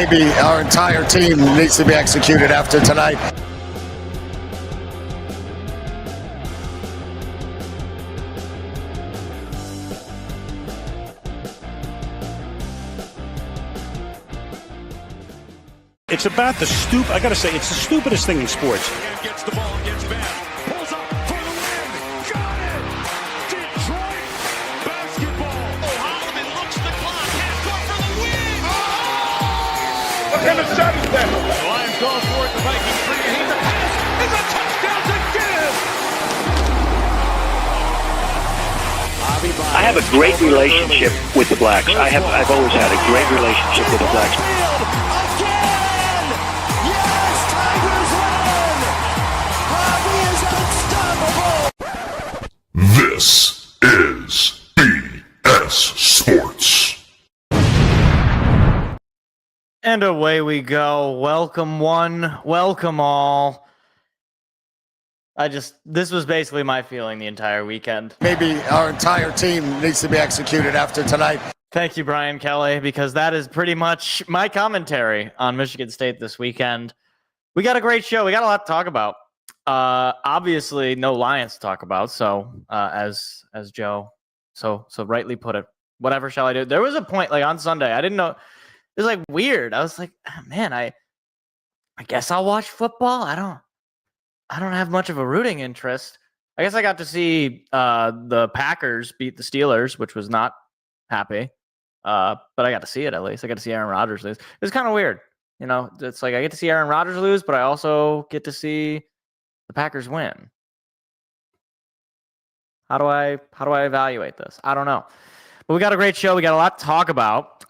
maybe our entire team needs to be executed after tonight. It's about I gotta say, it's the stupidest thing in sports. Gets the ball, gets back, pulls up for the win. Got it! Detroit basketball. Oh, Holloman looks the clock, half court for the win. Oh! Intercepted them. The Lions go for it, the Vikings bring it. He's a pass. It's a touchdown to give. I have a great relationship with the Blacks. I've always had a great relationship with the Blacks. This is BS Sports. And away we go. Welcome one, welcome all. This was basically my feeling the entire weekend. Maybe our entire team needs to be executed after tonight. Thank you, Brian Kelly, because that is pretty much my commentary on Michigan State this weekend. We got a great show. We got a lot to talk about. Obviously no Lions to talk about. So, as Joe so rightly put it, whatever shall I do? There was a point like on Sunday, I didn't know, it was like weird. I was like, man, I guess I'll watch football. I don't have much of a rooting interest. I guess I got to see, the Packers beat the Steelers, which was not happy. But I got to see it at least. I got to see Aaron Rodgers lose. It was kind of weird. You know, it's like I get to see Aaron Rodgers lose, but I also get to see the Packers win. How do I evaluate this? I don't know. But we got a great show. We got a lot to talk about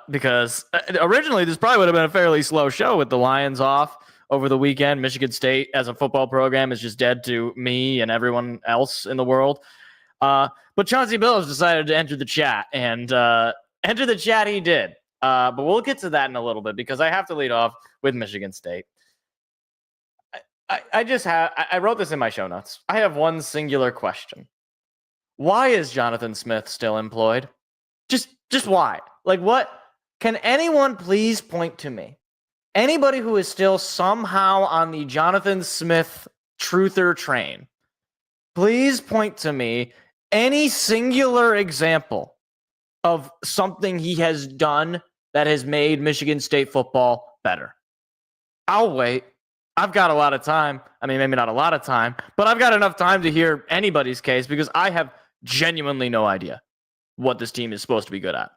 because originally this probably would have been a fairly slow show with the Lions off over the weekend. Michigan State as a football program is just dead to me and everyone else in the world. But Chauncey Billups decided to enter the chat, and enter the chat he did. But we'll get to that in a little bit because I have to lead off with Michigan State. I wrote this in my show notes. I have one singular question. Why is Jonathan Smith still employed? Just why? Like, what? Can anyone please point to me? Anybody who is still somehow on the Jonathan Smith truther train, please point to me any singular example of something he has done that has made Michigan State football better. I'll wait. I've got a lot of time. I mean, maybe not a lot of time, but I've got enough time to hear anybody's case because I have genuinely no idea what this team is supposed to be good at.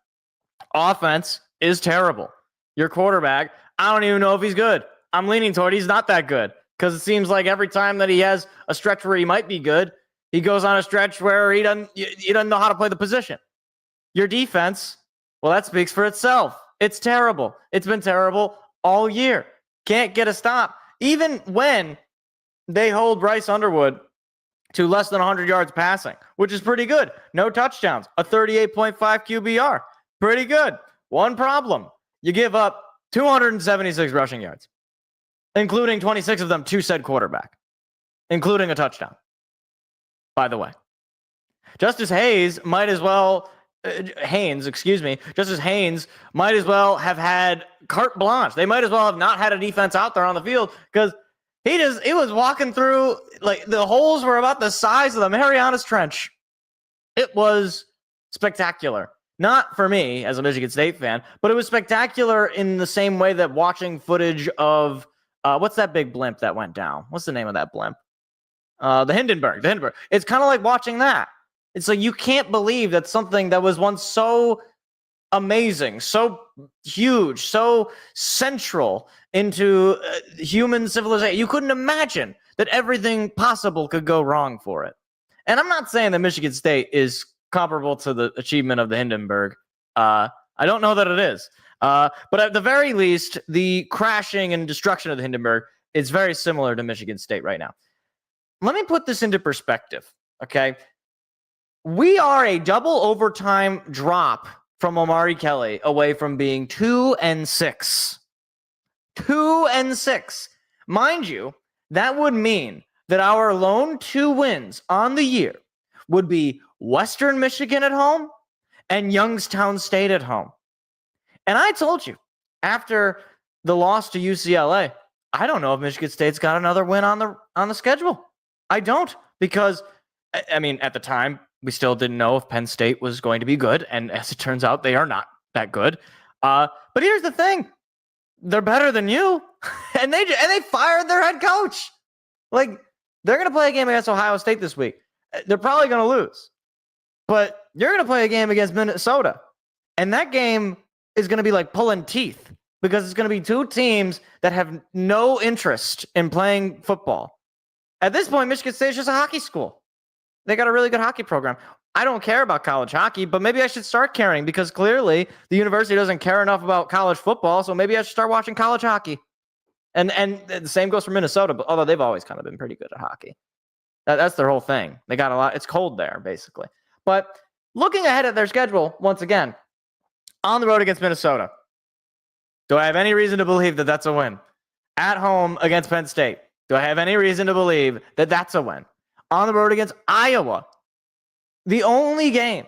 Offense is terrible. Your quarterback, I don't even know if he's good. I'm leaning toward he's not that good because it seems like every time that he has a stretch where he might be good, he goes on a stretch where he doesn't know how to play the position. Your defense, well, that speaks for itself. It's terrible. It's been terrible all year. Can't get a stop. Even when they hold Bryce Underwood to less than 100 yards passing, which is pretty good. No touchdowns, a 38.5 QBR. Pretty good. One problem. You give up 276 rushing yards, including 26 of them to said quarterback, including a touchdown, by the way. Justice Haynes might as well have had carte blanche. They might as well have not had a defense out there on the field because he was walking through, like, the holes were about the size of the Marianas Trench. It was spectacular. Not for me as a Michigan State fan, but it was spectacular in the same way that watching footage of what's that big blimp that went down? What's the name of that blimp? The Hindenburg. It's kind of like watching that. It's like you can't believe that something that was once so amazing, so huge, so central into human civilization. You couldn't imagine that everything possible could go wrong for it. And I'm not saying that Michigan State is comparable to the achievement of the Hindenburg. I don't know that it is. But at the very least, the crashing and destruction of the Hindenburg is very similar to Michigan State right now. Let me put this into perspective, okay? We are a double overtime drop from Omari Kelly away from being 2-6. 2-6. Mind you, that would mean that our lone 2 wins on the year would be Western Michigan at home and Youngstown State at home. And I told you after the loss to UCLA, I don't know if Michigan State's got another win on the schedule. I don't, because I mean, at the time, we still didn't know if Penn State was going to be good, and as it turns out, they are not that good. But here's the thing: they're better than you, and they fired their head coach. Like, they're going to play a game against Ohio State this week. They're probably going to lose, but you're going to play a game against Minnesota, and that game is going to be like pulling teeth, because it's going to be two teams that have no interest in playing football. At this point, Michigan State is just a hockey school. They got a really good hockey program. I don't care about college hockey, but maybe I should start caring, because clearly the university doesn't care enough about college football, so maybe I should start watching college hockey. And the same goes for Minnesota, but although they've always kind of been pretty good at hockey. That's their whole thing. They got a lot. It's cold there, basically. But looking ahead at their schedule, once again, on the road against Minnesota, do I have any reason to believe that that's a win? At home against Penn State, do I have any reason to believe that that's a win? On the road against Iowa, the only game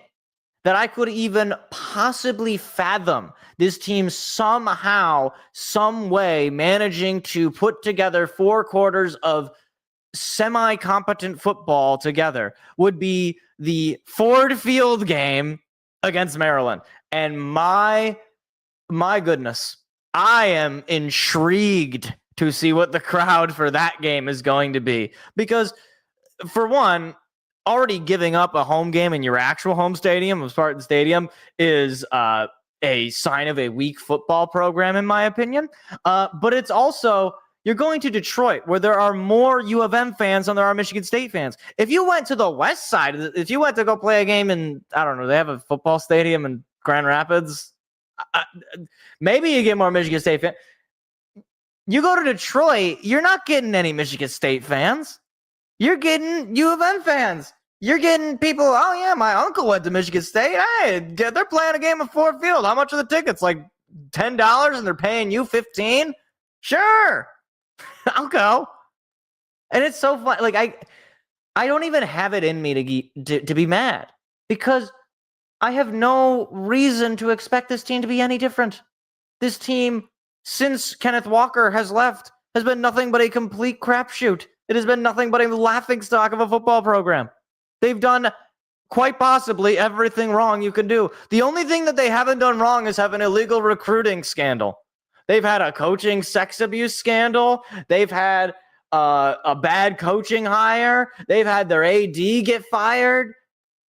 that I could even possibly fathom this team somehow, some way managing to put together 4 quarters of semi-competent football together would be the Ford Field game against Maryland. And my goodness, I am intrigued to see what the crowd for that game is going to be. Because, for one, already giving up a home game in your actual home stadium of Spartan Stadium is a sign of a weak football program, in my opinion. But it's also, you're going to Detroit, where there are more U of M fans than there are Michigan State fans. If you went to the west side, if you went to go play a game in, I don't know, they have a football stadium in Grand Rapids, maybe you get more Michigan State fans. You go to Detroit, you're not getting any Michigan State fans. You're getting U of M fans. You're getting people, oh yeah, my uncle went to Michigan State. Hey, they're playing a game at Ford Field. How much are the tickets? Like $10, and they're paying you $15? Sure. I'll go. And it's so fun. Like, I don't even have it in me to be mad, because I have no reason to expect this team to be any different. This team, since Kenneth Walker has left, has been nothing but a complete crapshoot. It has been nothing but a laughingstock of a football program. They've done quite possibly everything wrong you can do. The only thing that they haven't done wrong is have an illegal recruiting scandal. They've had a coaching sex abuse scandal. They've had a bad coaching hire. They've had their AD get fired.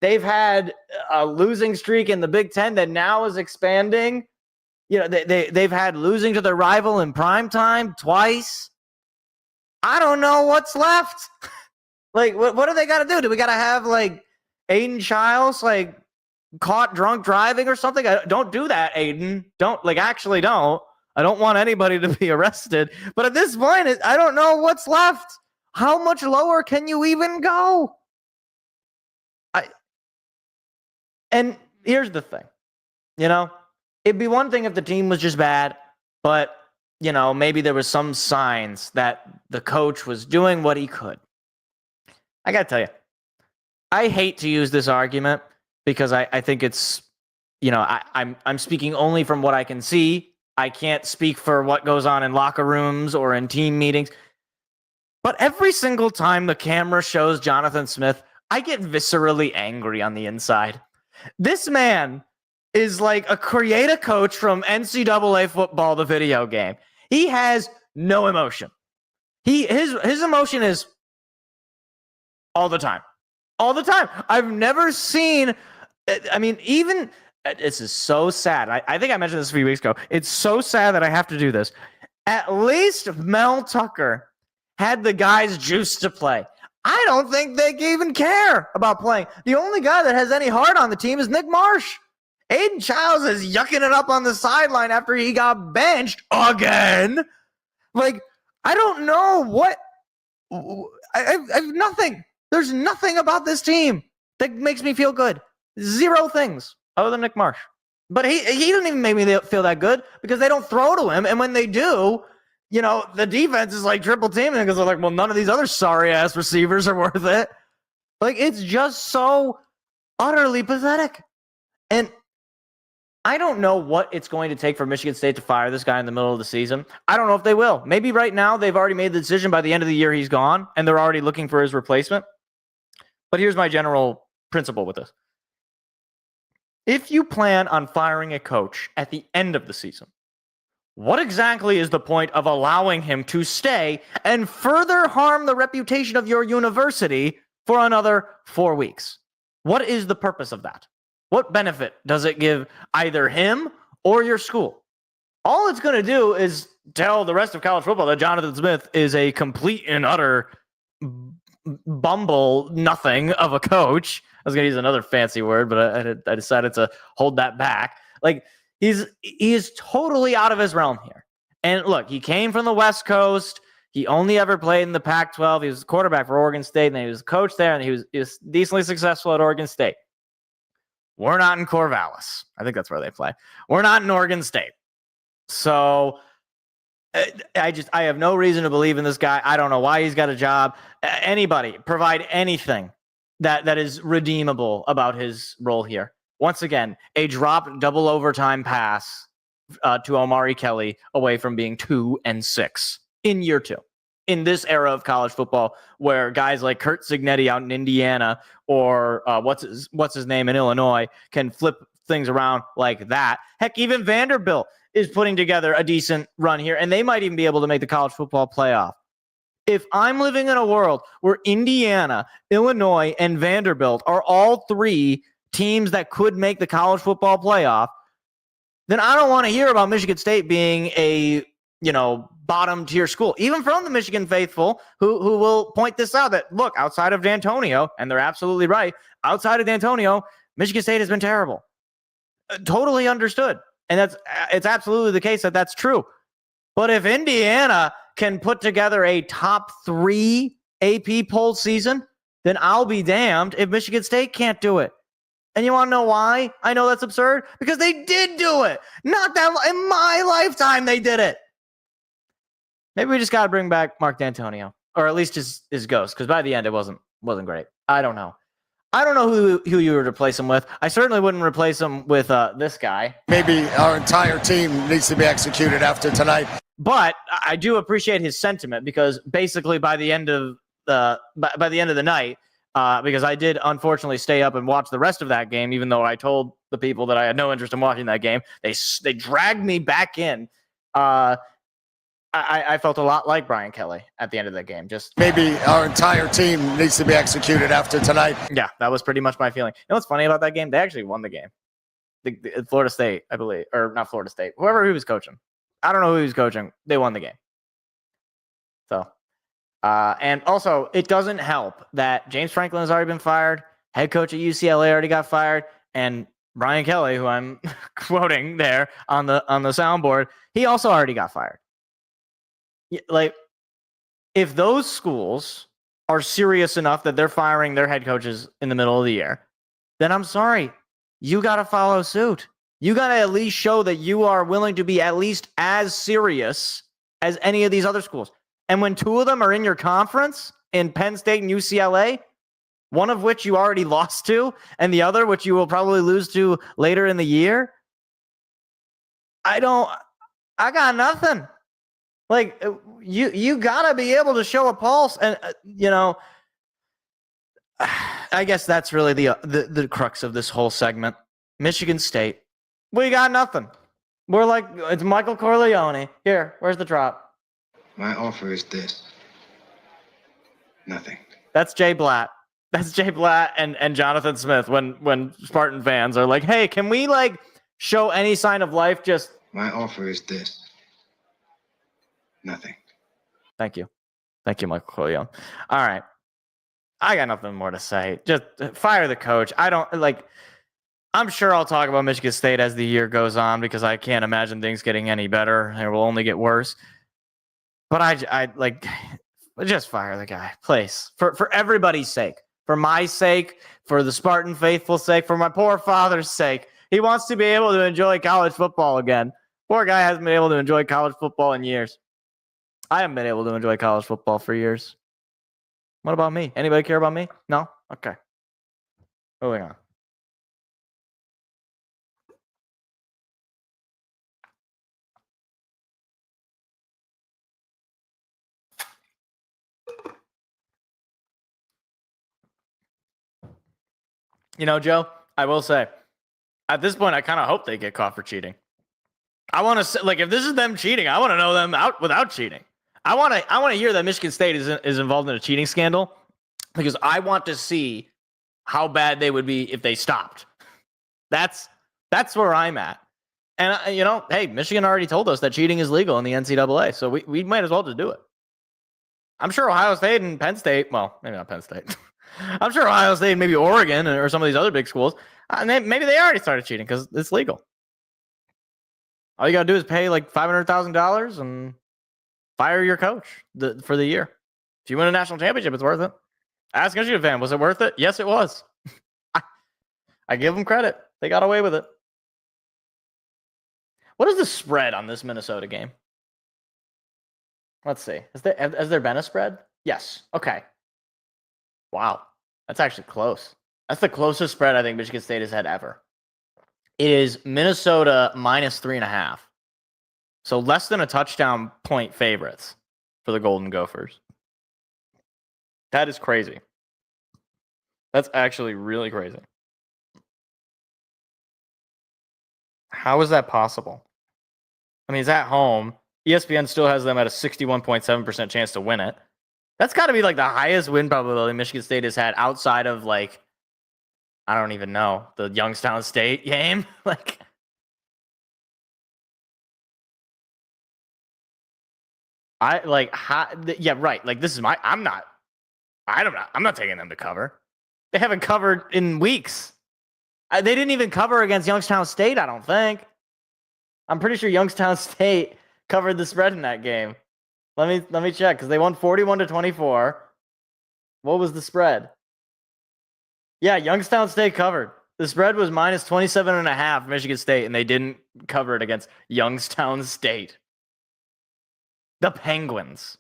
They've had a losing streak in the Big Ten that now is expanding. You know, they've had losing to their rival in primetime twice. I don't know what's left. Like, what do they got to do? Do we got to have, like, Aiden Childs, like, caught drunk driving or something? Don't do that, Aiden. Actually don't. I don't want anybody to be arrested. But at this point, I don't know what's left. How much lower can you even go? And here's the thing. You know, it'd be one thing if the team was just bad, but, you know, maybe there was some signs that the coach was doing what he could. I got to tell you, I hate to use this argument, because I think it's, you know, I'm speaking only from what I can see. I can't speak for what goes on in locker rooms or in team meetings. But every single time the camera shows Jonathan Smith, I get viscerally angry on the inside. This man is like a create-a-coach from NCAA football, the video game. He has no emotion. His emotion is all the time. All the time. I've never seen, I mean, even, this is so sad. I think I mentioned this a few weeks ago. It's so sad that I have to do this. At least Mel Tucker had the guys juice to play. I don't think they even care about playing. The only guy that has any heart on the team is Nick Marsh. Aiden Childs is yucking it up on the sideline after he got benched again. Like, I don't know what. I've nothing. There's nothing about this team that makes me feel good. Zero things other than Nick Marsh. But he doesn't even make me feel that good, because they don't throw to him. And when they do, you know, the defense is like triple teaming, because they're like, well, none of these other sorry ass receivers are worth it. Like, it's just so utterly pathetic. And I don't know what it's going to take for Michigan State to fire this guy in the middle of the season. I don't know if they will. Maybe right now they've already made the decision by the end of the year he's gone and they're already looking for his replacement. But here's my general principle with this. If you plan on firing a coach at the end of the season, what exactly is the point of allowing him to stay and further harm the reputation of your university for another 4 weeks? What is the purpose of that? What benefit does it give either him or your school? All it's going to do is tell the rest of college football that Jonathan Smith is a complete and utter bumble nothing of a coach. I was going to use another fancy word, but I decided to hold that back. Like, he is totally out of his realm here. And look, he came from the West Coast. He only ever played in the Pac-12. He was a quarterback for Oregon State, and then he was a coach there, and he was decently successful at Oregon State. We're not in Corvallis. I think that's where they play. We're not in Oregon State. So I have no reason to believe in this guy. I don't know why he's got a job. Anybody provide anything that is redeemable about his role here. Once again, a dropped double overtime pass to Omari Kelly away from being 2-6 in year 2. In this era of college football, where guys like Kurt Cignetti out in Indiana or what's his name in Illinois can flip things around like that. Heck, even Vanderbilt is putting together a decent run here, and they might even be able to make the college football playoff. If I'm living in a world where Indiana, Illinois, and Vanderbilt are all 3 teams that could make the college football playoff, then I don't want to hear about Michigan State being a, bottom tier school, even from the Michigan faithful who will point this out that, look, outside of D'Antonio, and they're absolutely right, outside of D'Antonio, Michigan State has been terrible. Totally understood. And it's absolutely the case that that's true. But if Indiana can put together a top 3 AP poll season, then I'll be damned if Michigan State can't do it. And you want to know why I know that's absurd? Because they did do it. Not that in my lifetime they did it. Maybe we just got to bring back Mark D'Antonio, or at least his ghost, because by the end it wasn't great. I don't know. I don't know who you would replace him with. I certainly wouldn't replace him with this guy. Maybe our entire team needs to be executed after tonight. But I do appreciate his sentiment, because basically by the end of the night, because I did unfortunately stay up and watch the rest of that game, even though I told the people that I had no interest in watching that game. They dragged me back in. I felt a lot like Brian Kelly at the end of the game. Just maybe our entire team needs to be executed after tonight. Yeah, that was pretty much my feeling. You know what's funny about that game? They actually won the game. Florida State, I believe, or not Florida State. Whoever he was coaching, I don't know who he was coaching. They won the game. So, and also it doesn't help that James Franklin has already been fired. Head coach at UCLA already got fired, and Brian Kelly, who I'm quoting there on the soundboard, he also already got fired. Like, if those schools are serious enough that they're firing their head coaches in the middle of the year, then I'm sorry, you got to follow suit. You got to at least show that you are willing to be at least as serious as any of these other schools. And when 2 of them are in your conference, in Penn State and UCLA, one of which you already lost to, and the other which you will probably lose to later in the year, I got nothing. Like, you got to be able to show a pulse. And, I guess that's really the crux of this whole segment. Michigan State, we got nothing. We're like, it's Michael Corleone. Here, where's the drop? My offer is this. Nothing. That's Jay Blatt. That's Jay Blatt and Jonathan Smith when Spartan fans are like, hey, can we, show any sign of life? Just... My offer is this. Nothing. Thank you, Michael Corleone. All right. I got nothing more to say. Just fire the coach. I'm sure I'll talk about Michigan State as the year goes on, because I can't imagine things getting any better. It will only get worse. But I just fire the guy, please. For everybody's sake. For my sake, for the Spartan faithful's sake, for my poor father's sake. He wants to be able to enjoy college football again. Poor guy hasn't been able to enjoy college football in years. I haven't been able to enjoy college football for years. What about me? Anybody care about me? No? Okay. Moving on. Joe, I will say, at this point, I kind of hope they get caught for cheating. I want to like if this is them cheating, I want to know them out without cheating. I want to hear that Michigan State is involved in a cheating scandal because I want to see how bad they would be if they stopped. That's where I'm at. And hey, Michigan already told us that cheating is legal in the NCAA, so we might as well just do it. I'm sure Ohio State and Penn State, well, maybe not Penn State. I'm sure Ohio State and maybe Oregon or some of these other big schools, maybe they already started cheating because it's legal. All you got to do is pay like $500,000 and fire your coach for the year. If you win a national championship, it's worth it. Ask a Michigan fan, was it worth it? Yes, it was. I give them credit. They got away with it. What is the spread on this Minnesota game? Let's see. Has there been a spread? Yes. Okay. Wow. That's actually close. That's the closest spread I think Michigan State has had ever. It is Minnesota minus 3.5. So less than a touchdown point favorites for the Golden Gophers. That is crazy. That's actually really crazy. How is that possible? I mean, it's at home. ESPN still has them at a 61.7% chance to win it. That's got to be like the highest win probability Michigan State has had outside of like, I don't even know, the Youngstown State game. Like, yeah, right. Like, this is I'm not taking them to cover. They haven't covered in weeks. They didn't even cover against Youngstown State, I don't think. I'm pretty sure Youngstown State covered the spread in that game. Let me check because they won 41-24. What was the spread? Yeah, Youngstown State covered. The spread was minus 27.5 Michigan State, and they didn't cover it against Youngstown State. The Penguins.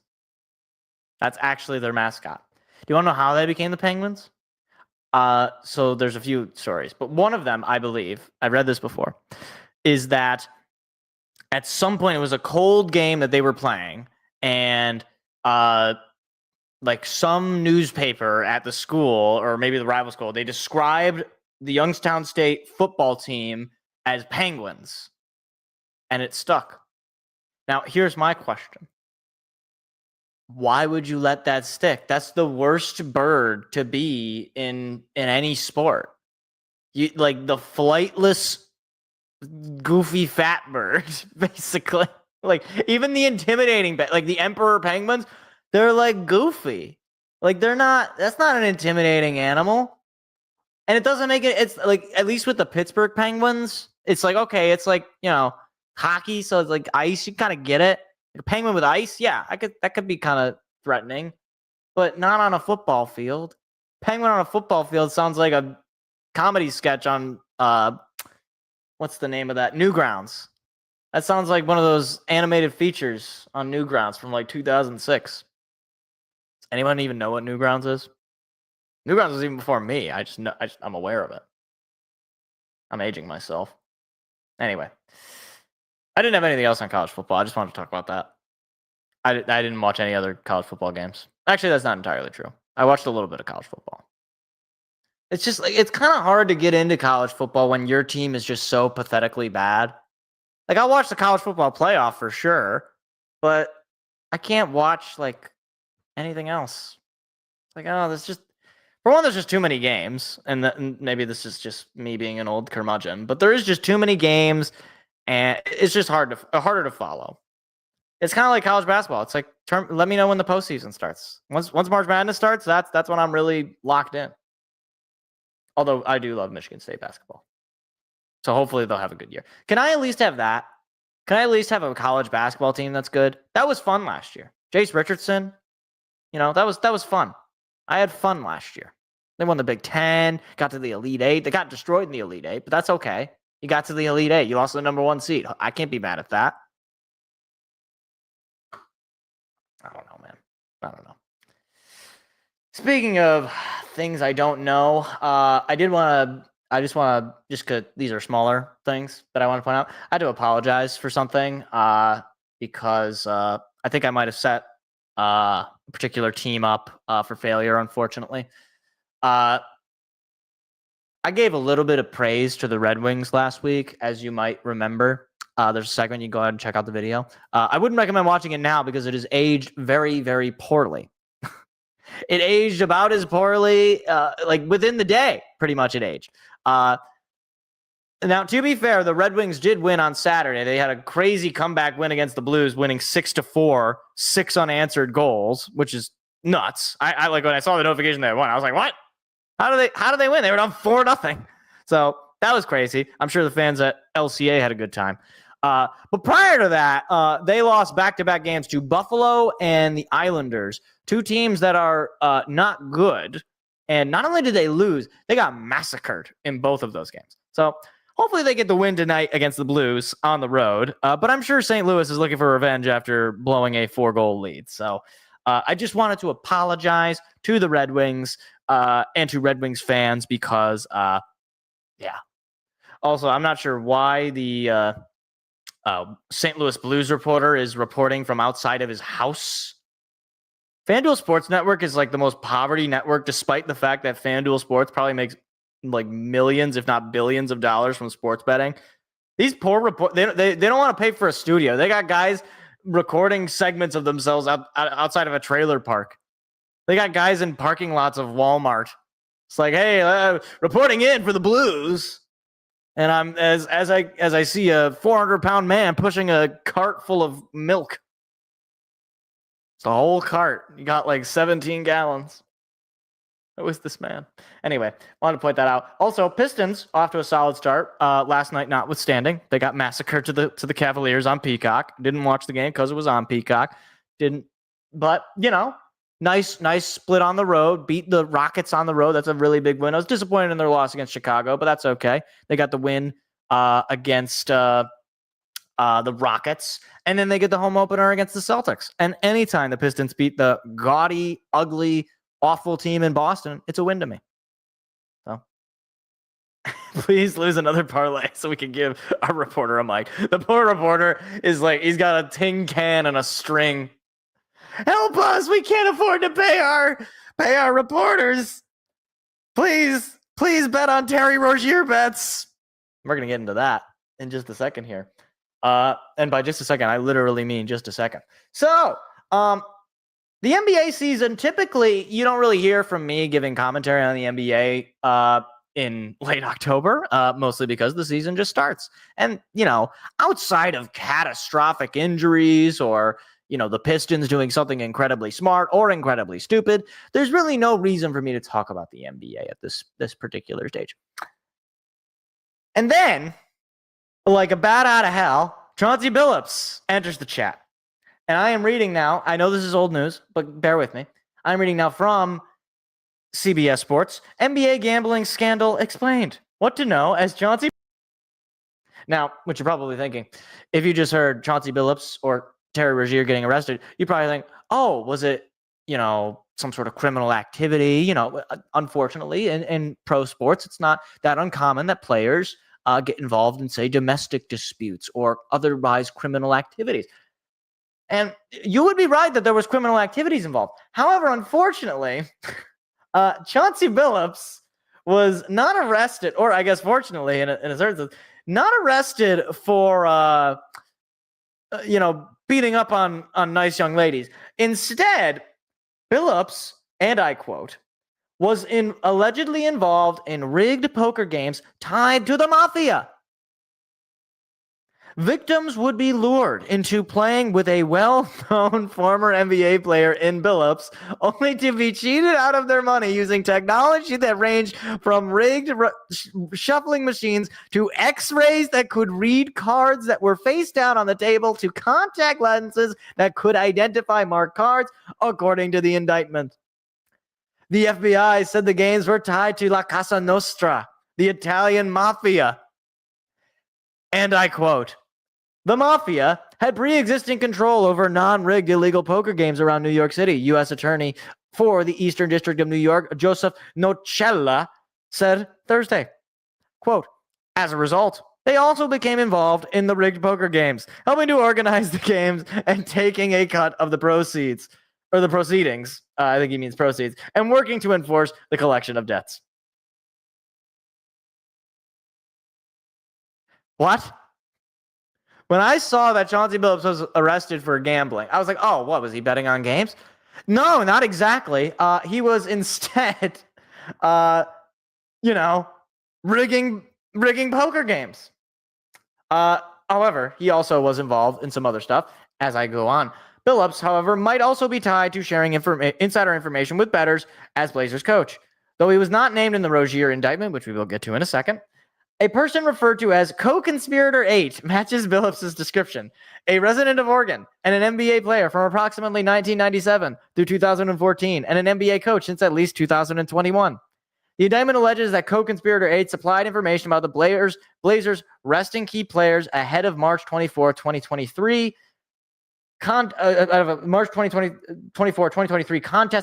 That's actually their mascot. Do you want to know how they became the Penguins? So there's a few stories, but one of them, I believe, I've read this before, is that at some point it was a cold game that they were playing, and like some newspaper at the school, or maybe the rival school, they described the Youngstown State football team as penguins, and it stuck. Now, here's my question. Why would you let that stick? That's the worst bird to be in any sport. You like the flightless, goofy fat bird, basically. Like even the intimidating, like the emperor penguins, they're like goofy. Like that's not an intimidating animal. And it doesn't make it, it's like, at least with the Pittsburgh Penguins, it's like, okay, it's like, hockey. So it's like ice, you kind of get it. A penguin with ice, yeah, that could be kind of threatening, but not on a football field. Penguin on a football field sounds like a comedy sketch on what's the name of that? Newgrounds. That sounds like one of those animated features on Newgrounds from like 2006. Does anyone even know what Newgrounds is? Newgrounds was even before me. I'm aware of it. I'm aging myself. Anyway. I didn't have anything else on college football. I just wanted to talk about that. I didn't watch any other college football games. Actually, that's not entirely true. I watched a little bit of college football. It's just like, it's kind of hard to get into college football when your team is just so pathetically bad. Like, I'll watch the college football playoff for sure, but I can't watch like anything else. Like, oh, there's just too many games, and maybe this is just me being an old curmudgeon, but there is just too many games. And it's just harder to follow. It's kind of like college basketball. It's like, let me know when the postseason starts. Once March Madness starts, that's when I'm really locked in. Although I do love Michigan State basketball. So hopefully they'll have a good year. Can I at least have that? Can I at least have a college basketball team that's good? That was fun last year. Jace Richardson, that was fun. I had fun last year. They won the Big Ten, got to the Elite Eight. They got destroyed in the Elite Eight, but that's okay. You got to the Elite Eight. You lost the number 1 seed. I can't be mad at that. I don't know, man. I don't know. Speaking of things I don't know, because these are smaller things that I want to point out. I had to apologize for something because I think I might have set a particular team up for failure, unfortunately. I I gave a little bit of praise to the Red Wings last week, as you might remember. There's a segment. You can go ahead and check out the video. I wouldn't recommend watching it now because it is aged very, very poorly. It aged about as poorly, like within the day, pretty much it aged. Now, to be fair, the Red Wings did win on Saturday. They had a crazy comeback win against the Blues, winning 6-4, 6 unanswered goals, which is nuts. I like when I saw the notification they won, I was like, what? How do they win? They were down 4-0. So that was crazy. I'm sure the fans at LCA had a good time. But prior to that, they lost back-to-back games to Buffalo and the Islanders, two teams that are not good. And not only did they lose, they got massacred in both of those games. So hopefully they get the win tonight against the Blues on the road. But I'm sure St. Louis is looking for revenge after blowing a 4-goal lead. So I just wanted to apologize to the Red Wings and to Red Wings fans because, yeah. Also, I'm not sure why the St. Louis Blues reporter is reporting from outside of his house. FanDuel Sports Network is like the most poverty network, despite the fact that FanDuel Sports probably makes like millions, if not billions of dollars from sports betting. These poor they don't want to pay for a studio. They got guys recording segments of themselves outside of a trailer park. They got guys in parking lots of Walmart. It's like, hey, reporting in for the Blues. And I'm as I see a 400-pound man pushing a cart full of milk. It's a whole cart. You got like 17 gallons. Who is this man? Anyway, wanted to point that out. Also, Pistons off to a solid start last night, notwithstanding. They got massacred to the Cavaliers on Peacock. Didn't watch the game because it was on Peacock. But nice split on the road. Beat the Rockets on the road. That's a really big win. I was disappointed in their loss against Chicago, but that's okay. They got the win against the Rockets, and then they get the home opener against the Celtics. And anytime the Pistons beat the gaudy, ugly, awful team in Boston, it's a win to me. So please lose another parlay so we can give our reporter a mic. The poor reporter is like, he's got a tin can and a string. Help us! We can't afford to pay our reporters. Please bet on Terry Rozier bets. We're gonna get into that in just a second here. And by just a second, I literally mean just a second. So, the NBA season, typically, you don't really hear from me giving commentary on the NBA in late October, mostly because the season just starts. And, outside of catastrophic injuries or, the Pistons doing something incredibly smart or incredibly stupid, there's really no reason for me to talk about the NBA at this particular stage. And then, like a bat out of hell, Chauncey Billups enters the chat. And I am reading now, I know this is old news, but bear with me. I'm reading now from CBS Sports, NBA gambling scandal explained. What to know as Chauncey. Now, what you're probably thinking, if you just heard Chauncey Billups or Terry Rozier getting arrested, you probably think, oh, was it, some sort of criminal activity? Unfortunately, in pro sports, it's not that uncommon that players get involved in, say, domestic disputes or otherwise criminal activities. And you would be right that there was criminal activities involved. However, unfortunately, Chauncey Billups was not arrested, or I guess fortunately, in a certain sense, not arrested for, beating up on nice young ladies. Instead, Billups, and I quote, was allegedly involved in rigged poker games tied to the mafia. Victims would be lured into playing with a well-known former NBA player in Billups, only to be cheated out of their money using technology that ranged from rigged shuffling machines to X-rays that could read cards that were face down on the table to contact lenses that could identify marked cards, according to the indictment. The FBI said the games were tied to La Casa Nostra, the Italian mafia. And I quote, the mafia had pre-existing control over non-rigged illegal poker games around New York City. U.S. Attorney for the Eastern District of New York, Joseph Nocella, said Thursday, quote, as a result, they also became involved in the rigged poker games, helping to organize the games and taking a cut of the proceeds, or the proceedings, I think he means proceeds, and working to enforce the collection of debts. What? When I saw that Chauncey Billups was arrested for gambling, I was like, oh, what, was he betting on games? No, not exactly. He was instead, rigging poker games. However, he also was involved in some other stuff as I go on. Billups, however, might also be tied to sharing insider information with bettors as Blazers coach. Though he was not named in the Rozier indictment, which we will get to in a second, a person referred to as co-conspirator 8 matches Billups' description. A resident of Oregon and an NBA player from approximately 1997 through 2014 and an NBA coach since at least 2021. The indictment alleges that co-conspirator 8 supplied information about the Blazers resting key players ahead of March 2023 contest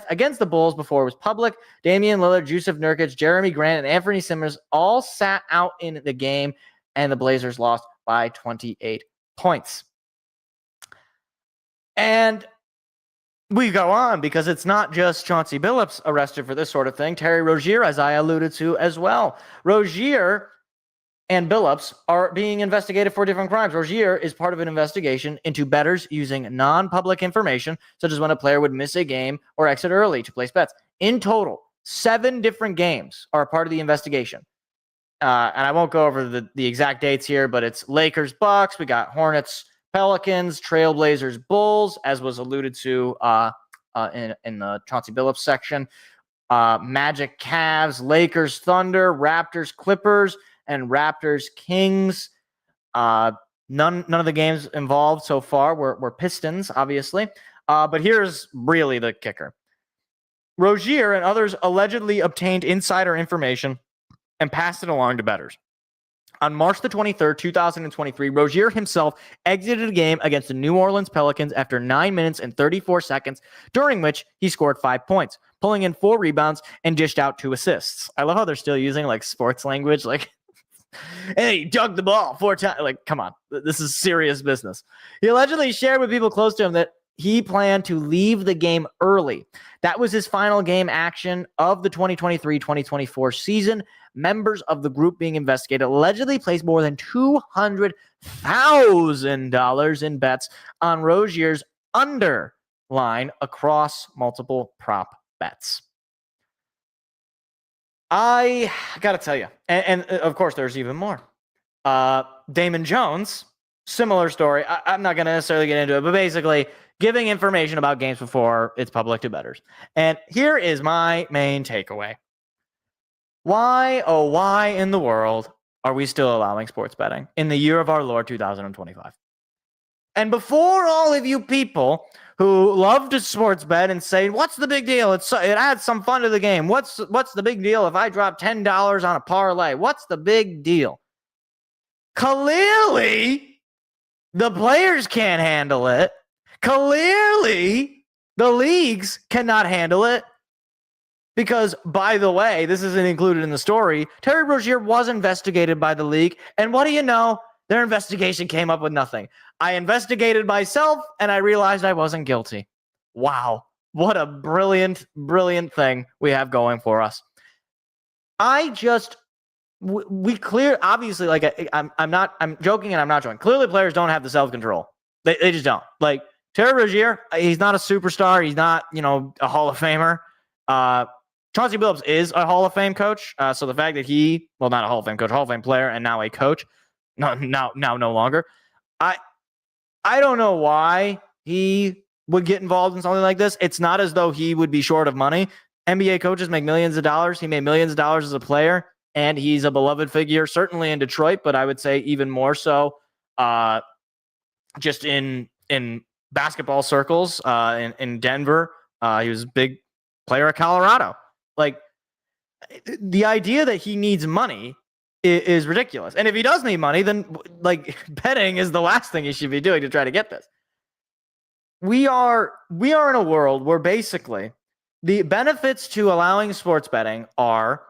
against the Bulls before it was public. Damian Lillard, Jusuf Nurkic, Jeremy Grant, and Anthony Simmons all sat out in the game, and the Blazers lost by 28 points. And we go on because it's not just Chauncey Billups arrested for this sort of thing. Terry Rozier, as I alluded to as well. Rozier and Billups are being investigated for different crimes. Rozier is part of an investigation into bettors using non-public information, such as when a player would miss a game or exit early to place bets. In total, 7 different games are a part of the investigation. And I won't go over the exact dates here, but it's Lakers, Bucks. We got Hornets, Pelicans, Trailblazers, Bulls, as was alluded to in the Chauncey Billups section. Magic, Cavs, Lakers, Thunder, Raptors, Clippers, and Raptors, Kings. None of the games involved so far were Pistons, obviously. But here's really the kicker. Rozier and others allegedly obtained insider information and passed it along to bettors. On March the 23rd, 2023, Rozier himself exited a game against the New Orleans Pelicans after 9 minutes and 34 seconds, during which he scored 5 points, pulling in 4 rebounds and dished out 2 assists. I love how they're still using like sports language, like, hey, he dug the ball 4 times. Like, come on, this is serious business. He allegedly shared with people close to him that he planned to leave the game early. That was his final game action of the 2023-2024 season. Members of the group being investigated allegedly placed more than $200,000 in bets on Rozier's underline across multiple prop bets. I got to tell you, and of course there's even more. Damon Jones, similar story. I'm not going to necessarily get into it, but basically giving information about games before it's public to bettors. And here is my main takeaway. Why, oh, why in the world are we still allowing sports betting in the year of our Lord 2025? And before all of you people who love to sports bet and say, what's the big deal? It adds some fun to the game. What's the big deal if I drop $10 on a parlay? What's the big deal? Clearly, the players can't handle it. Clearly, the leagues cannot handle it. Because, by the way, this isn't included in the story, Terry Rozier was investigated by the league, and what do you know? Their investigation came up with nothing. I investigated myself, and I realized I wasn't guilty. Wow. What a brilliant, brilliant thing we have going for us. We clear, obviously, like, I'm joking and I'm not joking. Clearly, players don't have the self-control. They just don't. Like, Terry Rozier, he's not a superstar. He's not, a Hall of Famer. Chauncey Billups is a Hall of Fame coach. So the fact that not a Hall of Fame coach, Hall of Fame player, and now a coach, no longer. I don't know why he would get involved in something like this. It's not as though he would be short of money. NBA coaches make millions of dollars. He made millions of dollars as a player, and he's a beloved figure, certainly in Detroit, but I would say even more so just in basketball circles in Denver. He was a big player at Colorado. Like, the idea that he needs money is ridiculous. And if he does need money, then like betting is the last thing he should be doing to try to get this. We are in a world where basically the benefits to allowing sports betting are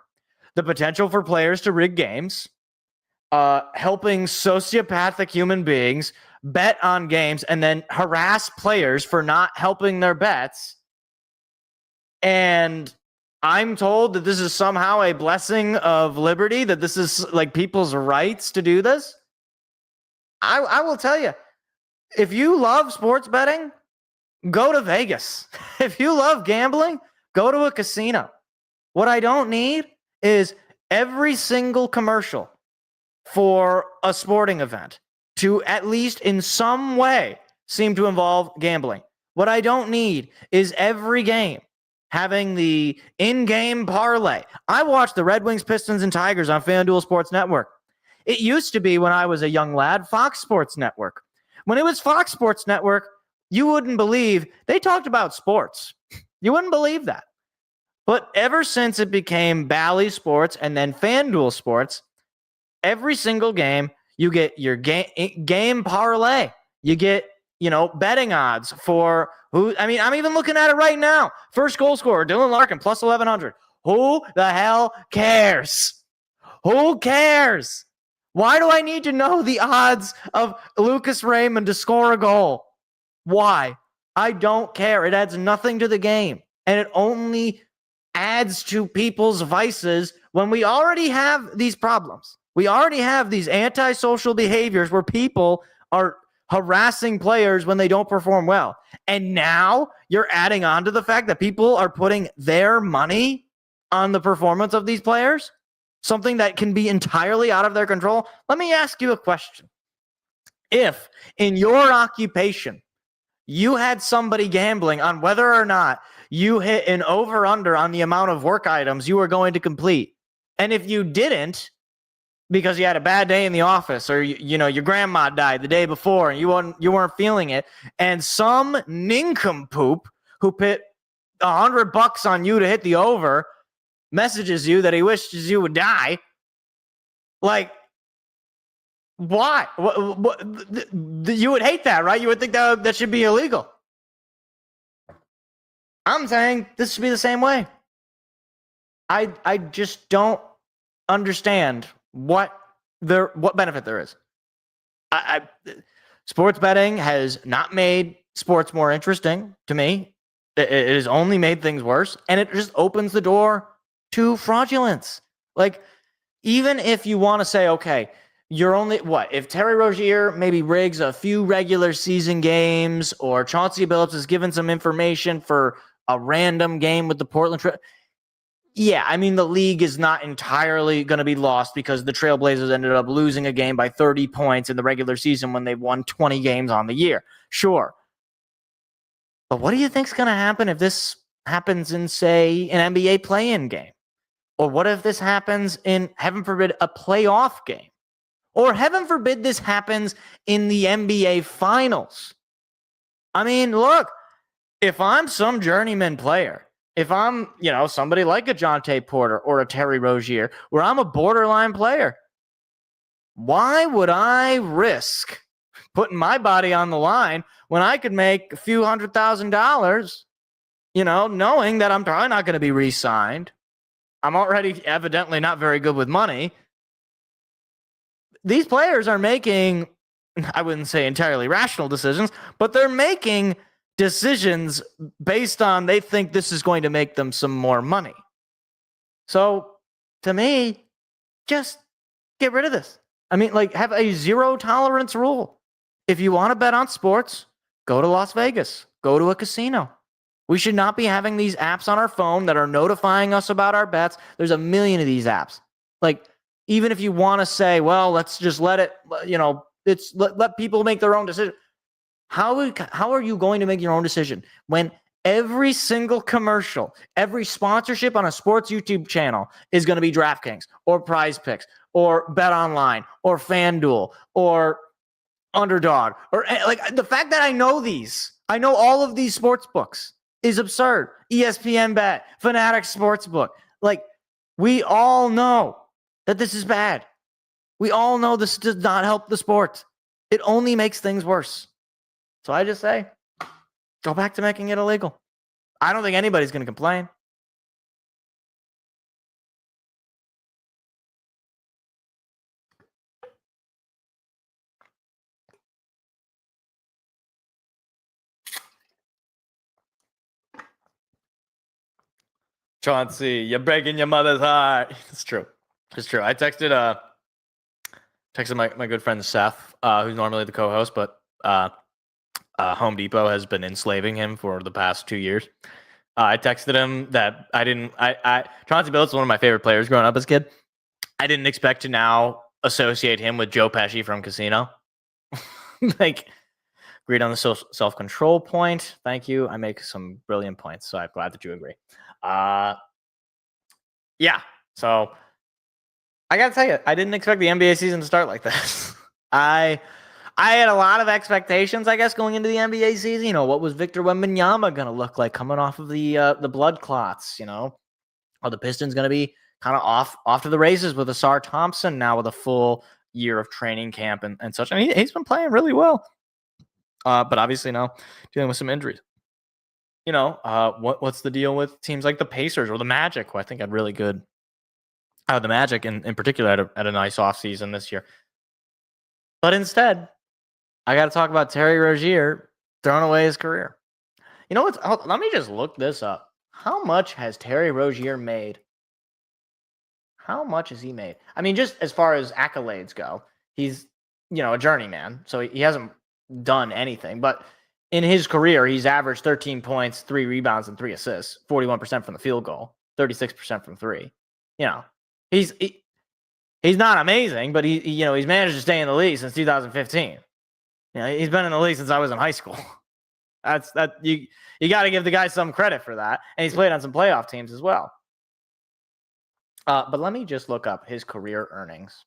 the potential for players to rig games, helping sociopathic human beings bet on games and then harass players for not helping their bets. And I'm told that this is somehow a blessing of liberty, that this is like people's rights to do this. I will tell you, if you love sports betting, go to Vegas. If you love gambling, go to a casino. What I don't need is every single commercial for a sporting event to at least in some way seem to involve gambling. What I don't need is every game having the in-game parlay. I watched the Red Wings, Pistons, and Tigers on FanDuel Sports Network. It used to be, when I was a young lad, Fox Sports Network. When it was Fox Sports Network, you wouldn't believe they talked about sports. You wouldn't believe that. But ever since it became Bally Sports and then FanDuel Sports, every single game, you get your game parlay. You get, betting odds for who. I mean, I'm even looking at it right now. First goal scorer, Dylan Larkin, plus 1,100. Who the hell cares? Who cares? Why do I need to know the odds of Lucas Raymond to score a goal? Why? I don't care. It adds nothing to the game. And it only adds to people's vices when we already have these problems. We already have these antisocial behaviors where people are harassing players when they don't perform well. And now you're adding on to the fact that people are putting their money on the performance of these players, something that can be entirely out of their control. Let me ask you a question. If in your occupation, you had somebody gambling on whether or not you hit an over-under on the amount of work items you were going to complete, and if you didn't, because you had a bad day in the office, or your grandma died the day before and you weren't feeling it, and some nincompoop who put $100 on you to hit the over messages you that he wishes you would die, like, why? You would hate that, right? You would think that should be illegal. I'm saying this should be the same way. I just don't understand what benefit there is. Sports betting has not made sports more interesting to me. It has only made things worse, and it just opens the door to fraudulence. Like, even if you want to say, okay, you're only if Terry Rozier maybe rigs a few regular season games, or Chauncey Billups has given some information for a random game with the Portland Trail. Yeah, I mean, the league is not entirely going to be lost because the Trailblazers ended up losing a game by 30 points in the regular season when they've won 20 games on the year. Sure. But what do you think's going to happen if this happens in, say, an NBA play-in game? Or what if this happens in, heaven forbid, a playoff game? Or heaven forbid this happens in the NBA Finals? I mean, look, if I'm some journeyman player, if I'm, somebody like a Jonte Porter or a Terry Rozier, where I'm a borderline player, why would I risk putting my body on the line when I could make a few $100,000, knowing that I'm probably not going to be re-signed? I'm already evidently not very good with money. These players are making, I wouldn't say entirely rational decisions, but they're making decisions based on they think this is going to make them some more money. So, to me, just get rid of this. I mean, have a zero tolerance rule. If you want to bet on sports, go to Las Vegas. Go to a casino. We should not be having these apps on our phone that are notifying us about our bets. There's a million of these apps. Even if you want to say, well, let's just let it, let people make their own decision. How are you going to make your own decision when every single commercial, every sponsorship on a sports YouTube channel is going to be DraftKings or Prize Picks or Bet Online or FanDuel or Underdog, or the fact that I know all of these sports books is absurd. ESPN Bet, Fanatics Sportsbook. We all know that this is bad. We all know this does not help the sport. It only makes things worse. So I just say, go back to making it illegal. I don't think anybody's going to complain. Chauncey, you're breaking your mother's heart. It's true. It's true. I texted Texted my good friend Seth, who's normally the co-host, but Home Depot has been enslaving him for the past 2 years. I texted him that Chauncey Billups is one of my favorite players growing up as a kid. I didn't expect to now associate him with Joe Pesci from Casino. Like, agreed on the self-control point. Thank you. I make some brilliant points, so I'm glad that you agree. Yeah. So I got to tell you, I didn't expect the NBA season to start like this. I had a lot of expectations, I guess, going into the NBA season. You know, what was Victor Wembanyama going to look like coming off of the blood clots? You know, are the Pistons going to be kind of off to the races with Asar Thompson now with a full year of training camp and such? I mean, he's been playing really well, but obviously now dealing with some injuries. You know, what's the deal with teams like the Pacers or the Magic, who I think had really good. The Magic in particular had a nice offseason this year. But instead, I got to talk about Terry Rozier throwing away his career. You know what? Let me just look this up. How much has Terry Rozier made? How much has he made? I mean, just as far as accolades go, he's, a journeyman. So he hasn't done anything. But in his career, he's averaged 13 points, 3 rebounds, and 3 assists, 41% from the field goal, 36% from 3. You know, he's not amazing, but he's managed to stay in the league since 2015. He's been in the league since I was in high school. You got to give the guy some credit for that, and he's played on some playoff teams as well. But let me just look up his career earnings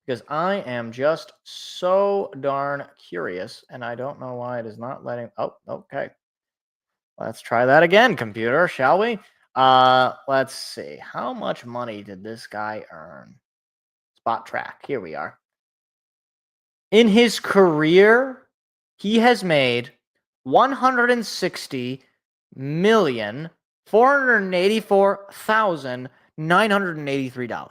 because I am just so darn curious, and I don't know why it is not letting. Oh, okay. Let's try that again, computer, shall we? Let's see. How much money did this guy earn? Spot track. Here we are. In his career, he has made $160,484,983.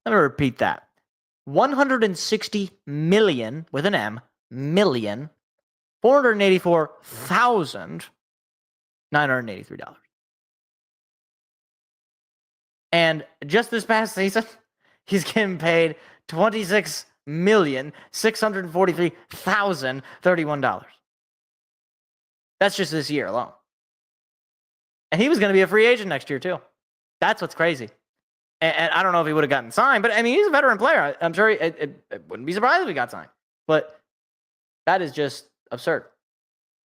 Let me repeat that. 160 million with an M, million, $484,983. And just this past season, he's getting paid $26,643,031. That's just this year alone. And he was going to be a free agent next year, too. That's what's crazy. And I don't know if he would have gotten signed, but I mean, he's a veteran player. I'm sure it wouldn't be surprised if he got signed. But that is just absurd.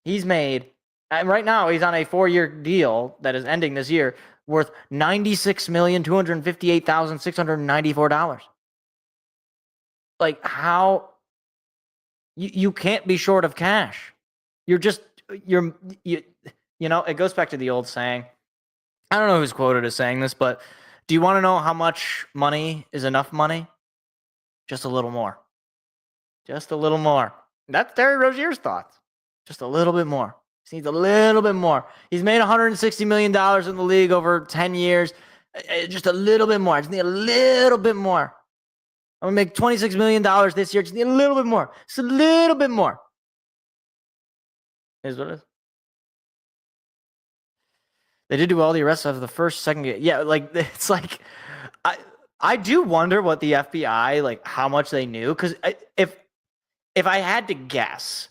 He's made, and right now, he's on a 4-year deal that is ending this year worth $96,258,694. Like, how you can't be short of cash. It goes back to the old saying. I don't know who's quoted as saying this, but do you want to know how much money is enough money? Just a little more. Just a little more. That's Terry Rozier's thoughts. Just a little bit more. He needs a little bit more. He's made $160 million in the league over 10 years. Just a little bit more. I just need a little bit more. I'm going to make $26 million this year. Just need a little bit more. Just a little bit more. Here's what it is. They did do all the arrests of the first, second game. Yeah, like, it's like, I do wonder what the FBI, like, how much they knew. Because if I had to guess,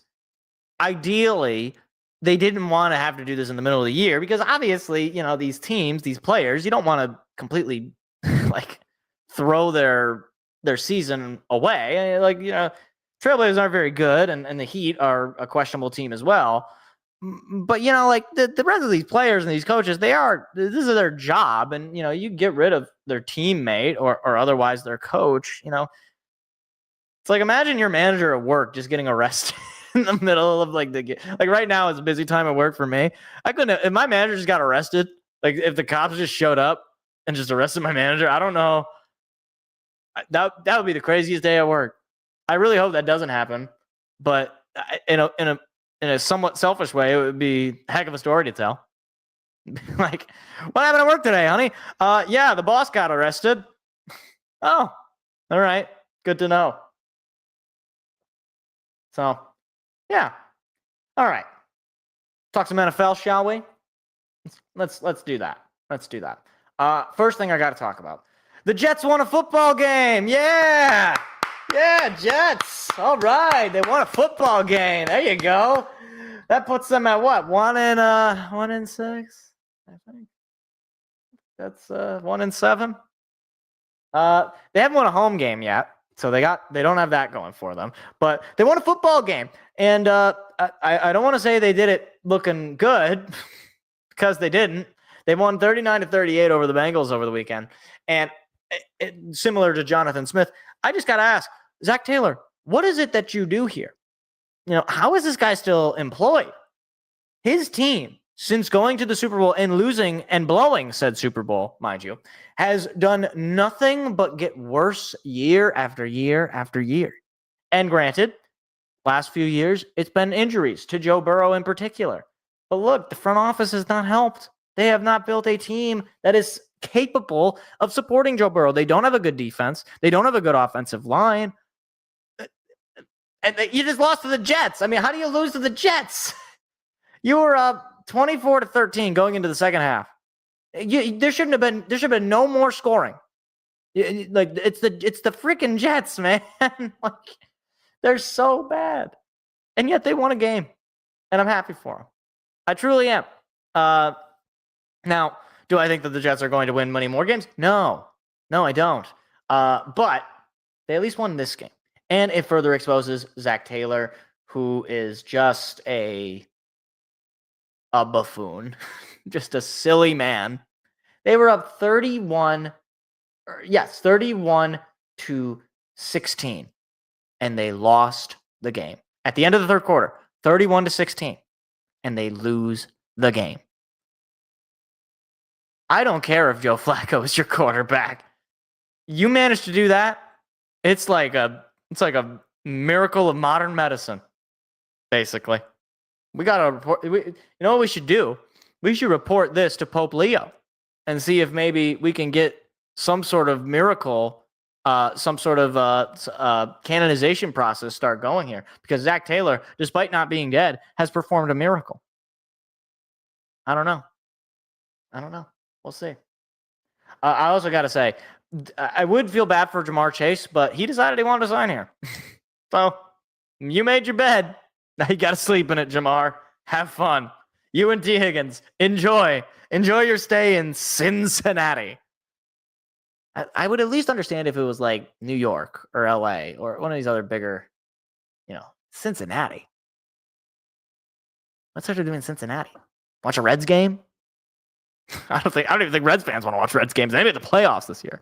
ideally, they didn't want to have to do this in the middle of the year because obviously, these teams, these players, you don't want to completely like throw their season away. Like, Trailblazers aren't very good and the Heat are a questionable team as well. But, like the rest of these players and these coaches, this is their job. And, you get rid of their teammate or otherwise their coach, It's like, imagine your manager at work just getting arrested in the middle of like right now it's a busy time at work for me. I couldn't, if my manager just got arrested, like if the cops just showed up and just arrested my manager, I don't know. That would be the craziest day at work. I really hope that doesn't happen, but in a somewhat selfish way, it would be a heck of a story to tell. Like, what happened at work today, honey? Yeah, the boss got arrested. Oh, all right. Good to know. So, yeah. All right. Talk some NFL, shall we? Let's do that. Let's do that. First thing I got to talk about. The Jets won a football game. Yeah. Yeah, Jets. All right. They won a football game. There you go. That puts them at what? 1-6, I think. That's 1-7. They haven't won a home game yet, so they don't have that going for them. But they won a football game, and I don't want to say they did it looking good because they didn't. They won 39-38 over the Bengals over the weekend, and similar to Jonathan Smith, I just got to ask Zach Taylor, what is it that you do here? How is this guy still employed? His team, since going to the Super Bowl and losing and blowing said Super Bowl, mind you, has done nothing but get worse year after year after year. And granted, last few years, it's been injuries to Joe Burrow in particular. But look, the front office has not helped. They have not built a team that is capable of supporting Joe Burrow. They don't have a good defense. They don't have a good offensive line. And you just lost to the Jets. I mean, how do you lose to the Jets? You were up 24-13 going into the second half. There should have been no more scoring. Like it's the freaking Jets, man. Like they're so bad, and yet they won a game, and I'm happy for them. I truly am. Now, do I think that the Jets are going to win many more games? No, I don't. But they at least won this game, and it further exposes Zach Taylor, who is just a buffoon, just a silly man. They were up 31-16, and they lost the game. At the end of the third quarter, 31-16, and they lose the game. I don't care if Joe Flacco is your quarterback. You managed to do that. It's like a miracle of modern medicine, basically. We got to report. You know what we should do? We should report this to Pope Leo and see if maybe we can get some sort of miracle, some sort of canonization process start going here. Because Zach Taylor, despite not being dead, has performed a miracle. I don't know. We'll see. I also got to say, I would feel bad for Jamar Chase, but he decided he wanted to sign here. So you made your bed. Now you got to sleep in it, Jamar. Have fun. You and T. Higgins, enjoy your stay in Cincinnati. I would at least understand if it was like New York or LA or one of these other bigger, Cincinnati. What's there to do in Cincinnati? Watch a Reds game? I don't even think Reds fans want to watch Reds games. They made the playoffs this year.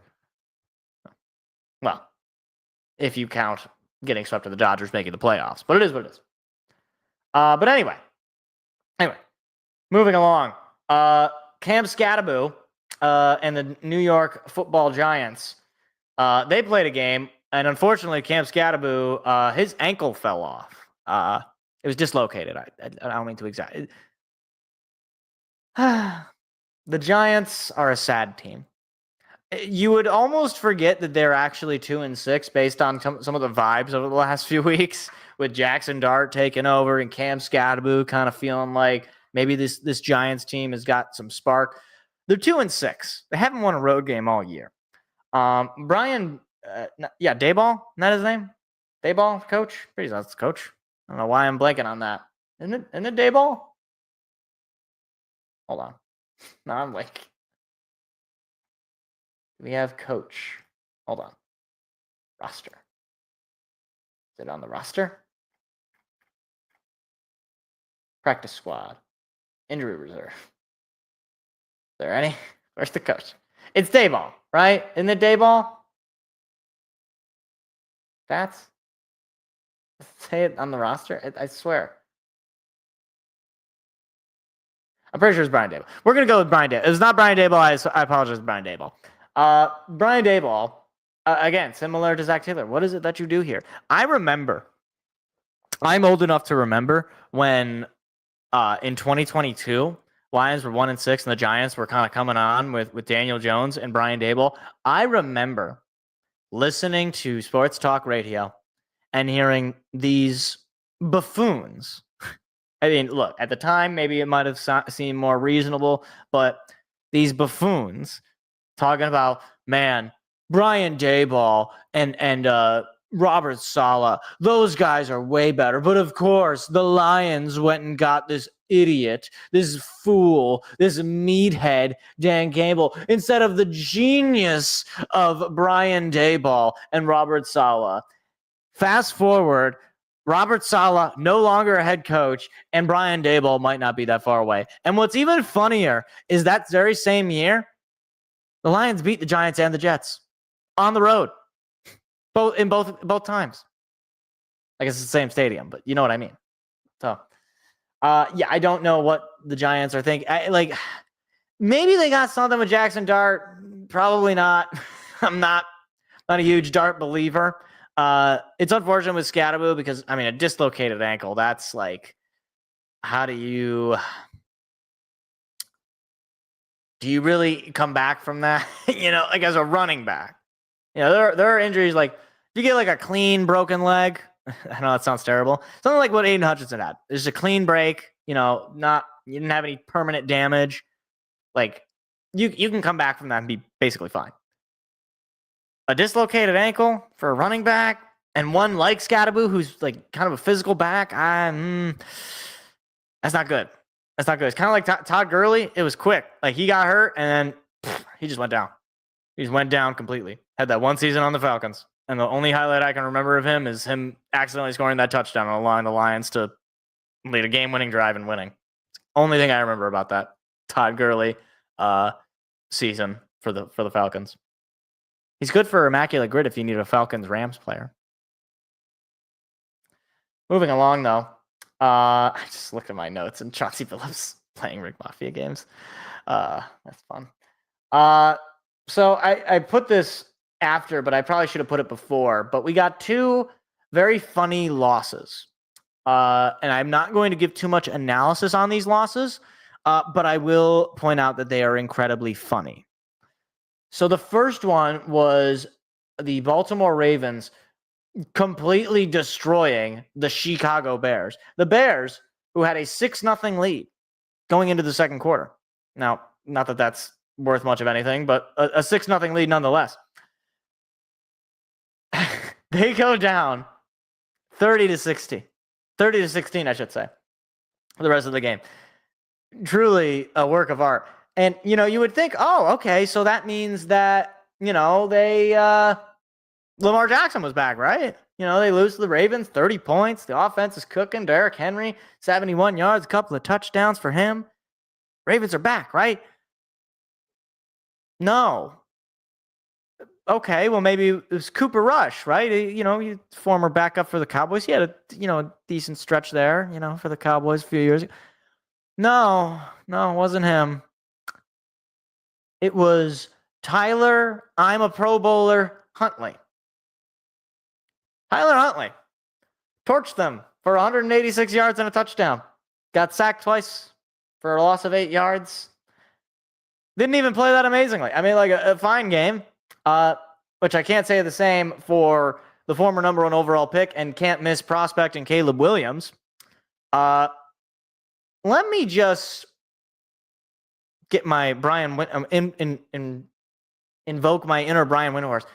Well, if you count getting swept to the Dodgers making the playoffs, but it is what it is. But anyway, moving along. Cam Scatterbo and the New York Football Giants, they played a game, and unfortunately, Cam Scatterbo, his ankle fell off. It was dislocated. I don't mean to exaggerate. The Giants are a sad team. You would almost forget that they're actually 2-6 based on some of the vibes over the last few weeks, with Jackson Dart taking over and Cam Scatterbo kind of feeling like maybe this Giants team has got some spark. They're 2-6. They haven't won a road game all year. Brian, Daboll, isn't that his name? Daboll, coach? Pretty sure that's the coach. I don't know why I'm blanking on that. Isn't it Daboll? Hold on. No, I'm like, we have coach. Hold on. Roster. Is it on the roster? Practice squad. Injury reserve. Is there any? Where's the coach? It's Daboll, right? Isn't it Daboll? Say it on the roster. I swear. I'm pretty sure it's Brian Daboll. We're going to go with Brian Daboll. It's not Brian Daboll. I apologize, Brian Daboll. Brian Daboll, again, similar to Zach Taylor. What is it that you do here? I'm old enough to remember when in 2022, Lions were 1-6 and the Giants were kind of coming on with Daniel Jones and Brian Daboll. I remember listening to sports talk radio and hearing these buffoons. I mean, look, at the time, maybe it might have seemed more reasonable, but these buffoons talking about, man, Brian Daboll and Robert Saleh, those guys are way better. But of course, the Lions went and got this idiot, this fool, this meathead, Dan Campbell, instead of the genius of Brian Daboll and Robert Saleh. Fast forward, Robert Saleh no longer a head coach, and Brian Daboll might not be that far away. And what's even funnier is that very same year, the Lions beat the Giants and the Jets on the road, both times. I guess it's the same stadium, but you know what I mean. So, I don't know what the Giants are thinking. Maybe they got something with Jackson Dart. Probably not. I'm not a huge Dart believer. It's unfortunate with Scatteroo because, I mean, a dislocated ankle, that's like, how do you really come back from that? Like as a running back, there are injuries like you get like a clean broken leg. I know that sounds terrible. Something like what Aiden Hutchinson had. It's a clean break, you didn't have any permanent damage. Like you can come back from that and be basically fine. A dislocated ankle for a running back, and one like Scatteroo, who's like kind of a physical back. That's not good. That's not good. It's kind of like Todd Gurley. It was quick. Like he got hurt, and then he just went down. He just went down completely. Had that one season on the Falcons, and the only highlight I can remember of him is him accidentally scoring that touchdown on allowing the Lions to lead a game-winning drive and winning. It's the only thing I remember about that Todd Gurley season for the Falcons. He's good for Immaculate Grid if you need a Falcons-Rams player. Moving along, though. I just looked at my notes and Chauncey Billups playing Rig Mafia games. That's fun. So I put this after, but I probably should have put it before. But we got two very funny losses. And I'm not going to give too much analysis on these losses, but I will point out that they are incredibly funny. So the first one was the Baltimore Ravens completely destroying the Chicago Bears. The Bears, who had a 6-0 lead going into the second quarter. Now, not that that's worth much of anything, but a 6-0 lead nonetheless. They go down 30-60. 30-16, I should say, for the rest of the game. Truly a work of art. And, you would think, oh, okay, so that means that, they Lamar Jackson was back, right? They lose to the Ravens, 30 points. The offense is cooking. Derrick Henry, 71 yards, a couple of touchdowns for him. Ravens are back, right? No. Okay, well, maybe it was Cooper Rush, right? He's former backup for the Cowboys. He had a decent stretch there, for the Cowboys a few years ago. No, it wasn't him. It was Tyler, I'm a Pro Bowler, Huntley. Tyler Huntley torched them for 186 yards and a touchdown. Got sacked twice for a loss of 8 yards. Didn't even play that amazingly. I mean, like a fine game, which I can't say the same for the former number 1 overall pick and can't miss prospect in Caleb Williams. Let me just get my invoke my inner Brian Windhorst.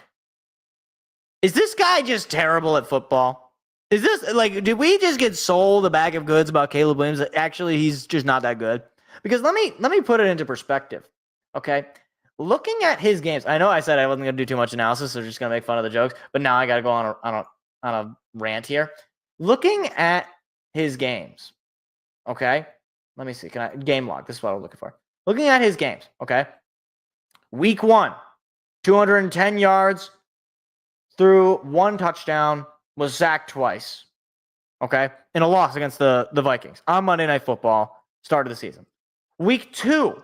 Is this guy just terrible at football? Is this did we just get sold a bag of goods about Caleb Williams? Actually, he's just not that good. Because let me put it into perspective. Okay, looking at his games, I know I said I wasn't going to do too much analysis, so just going to make fun of the jokes. But now I got to go on a rant here. Looking at his games, okay. Let me see. Game log? This is what I'm looking for. Looking at his games, okay. Week 1, 210 yards, threw 1 touchdown, was sacked twice, okay, in a loss against the Vikings on Monday Night Football, start of the season. Week 2,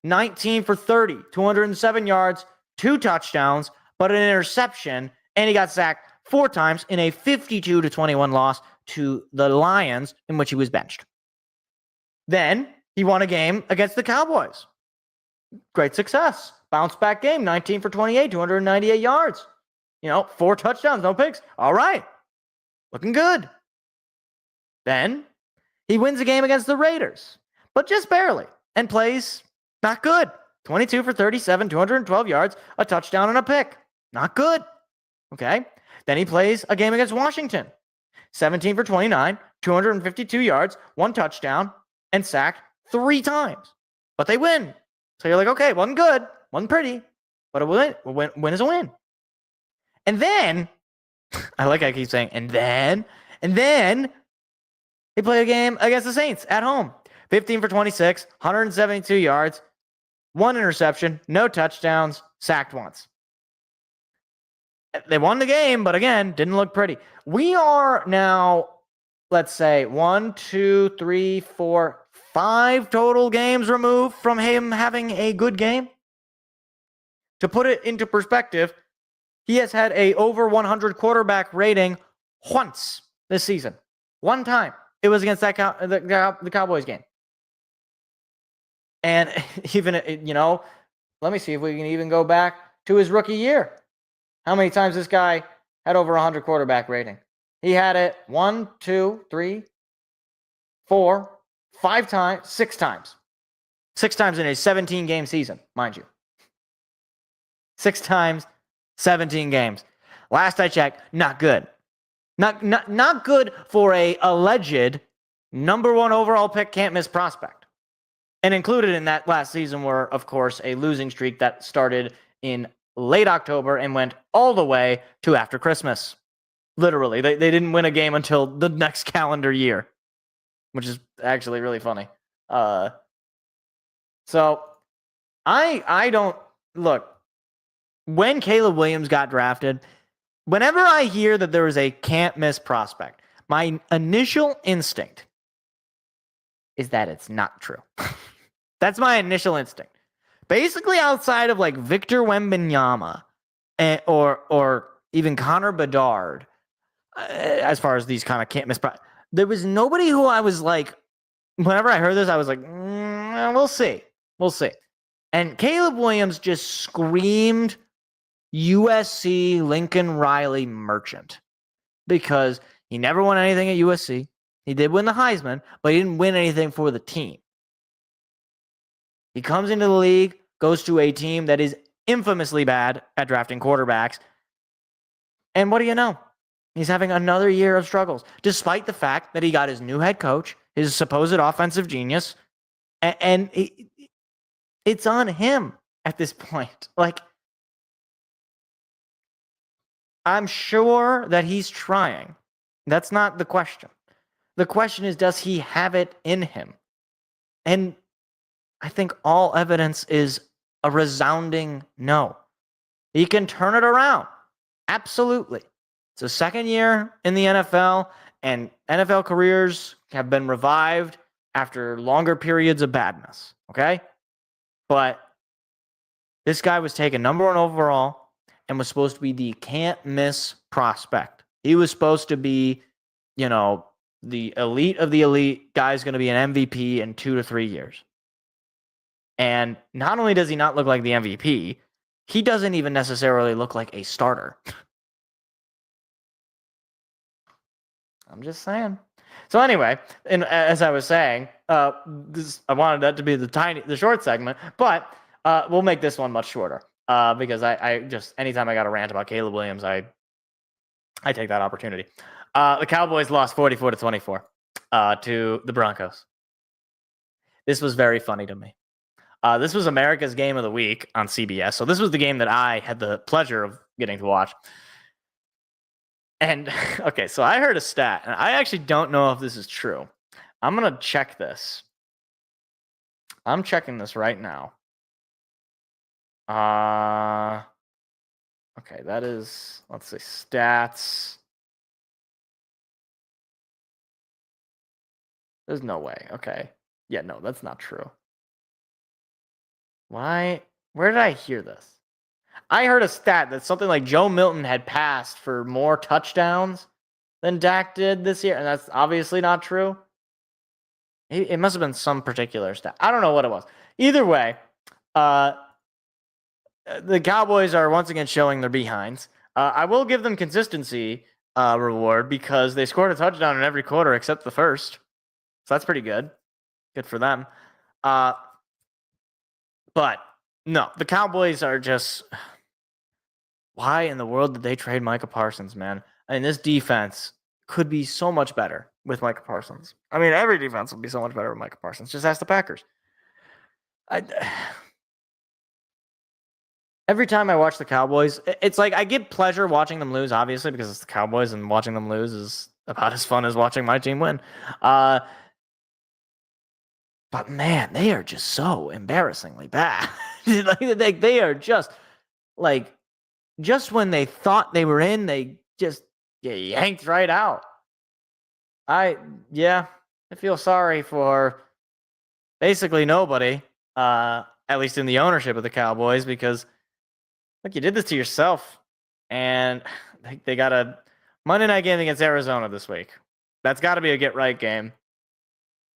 19 for 30, 207 yards, 2 touchdowns, but an interception, and he got sacked 4 times in a 52-21 loss to the Lions, in which he was benched. Then he won a game against the Cowboys. Great success. Bounce back game, 19 for 28, 298 yards. 4 touchdowns, no picks. All right. Looking good. Then he wins a game against the Raiders, but just barely, and plays not good. 22 for 37, 212 yards, a touchdown and a pick. Not good. Okay. Then he plays a game against Washington. 17 for 29, 252 yards, 1 touchdown, and sacked 3 times. But they win. So you're like, okay, wasn't good, wasn't pretty, but a win is a win. And then, I like how I keep saying, and then they play a game against the Saints at home. 15 for 26, 172 yards, 1 interception, no touchdowns, sacked once. They won the game, but again, didn't look pretty. We are now, let's say, 1, 2, 3, 4, 5 total games removed from him having a good game. To put it into perspective, he has had a over 100 quarterback rating once this season. One time. It was against the Cowboys game. And even, let me see if we can even go back to his rookie year. How many times this guy had over 100 quarterback rating? He had it 1, 2, 3, 4, 5 times, 6 times. 6 times in a 17-game season, mind you. 6 times, 17 games. Last I checked, not good. Not good for a alleged number 1 overall pick can't miss prospect. And included in that last season were, of course, a losing streak that started in late October and went all the way to after Christmas. Literally, they didn't win a game until the next calendar year, which is actually really funny. So I don't look. When Caleb Williams got drafted, whenever I hear that there is a can't miss prospect, my initial instinct is that it's not true. That's my initial instinct. Basically, outside of like Victor Wembanyama or even Connor Bedard, as far as these kind of can't miss, there was nobody who I was like, whenever I heard this, I was like, we'll see. We'll see. And Caleb Williams just screamed USC Lincoln Riley merchant because he never won anything at USC. He did win the Heisman, but he didn't win anything for the team. He comes into the league, goes to a team that is infamously bad at drafting quarterbacks. And what do you know? He's having another year of struggles, despite the fact that he got his new head coach, his supposed offensive genius, and it's on him at this point. Like, I'm sure that he's trying. That's not the question. The question is, does he have it in him? And I think all evidence is a resounding no. He can turn it around. Absolutely. It's a second year in the NFL, and NFL careers have been revived after longer periods of badness. Okay? But this guy was taken number 1 overall and was supposed to be the can't miss prospect. He was supposed to be, the elite of the elite guy's going to be an MVP in 2 to 3 years. And not only does he not look like the MVP, he doesn't even necessarily look like a starter. I'm just saying. So anyway, and as I was saying, I wanted that to be the short segment, but we'll make this one much shorter because I just anytime I got a rant about Caleb Williams, I take that opportunity. The Cowboys lost 44-24 to the Broncos. This was very funny to me. This was America's Game of the Week on CBS. So this was the game that I had the pleasure of getting to watch. And, okay, so I heard a stat, and I actually don't know if this is true. I'm going to check this. I'm checking this right now. Okay, that is, let's see, stats. There's no way. Okay. Yeah, no, that's not true. Why? Where did I hear this? I heard a stat that something like Joe Milton had passed for more touchdowns than Dak did this year, and that's obviously not true. It must have been some particular stat. I don't know what it was. Either way, the Cowboys are once again showing their behinds. I will give them consistency reward because they scored a touchdown in every quarter except the first. So that's pretty good. Good for them. But no, the Cowboys are just why in the world did they trade Micah Parsons, man? I mean, this defense could be so much better with Micah Parsons. I mean, every defense would be so much better with Micah Parsons. Just ask the Packers. Every time I watch the Cowboys, it's like I get pleasure watching them lose, obviously, because it's the Cowboys, and watching them lose is about as fun as watching my team win. But man, they are just so embarrassingly bad. They are just when they thought they were in, they just get yanked right out. I feel sorry for basically nobody, at least in the ownership of the Cowboys, because look, you did this to yourself. And they got a Monday night game against Arizona this week. That's got to be a get-right game.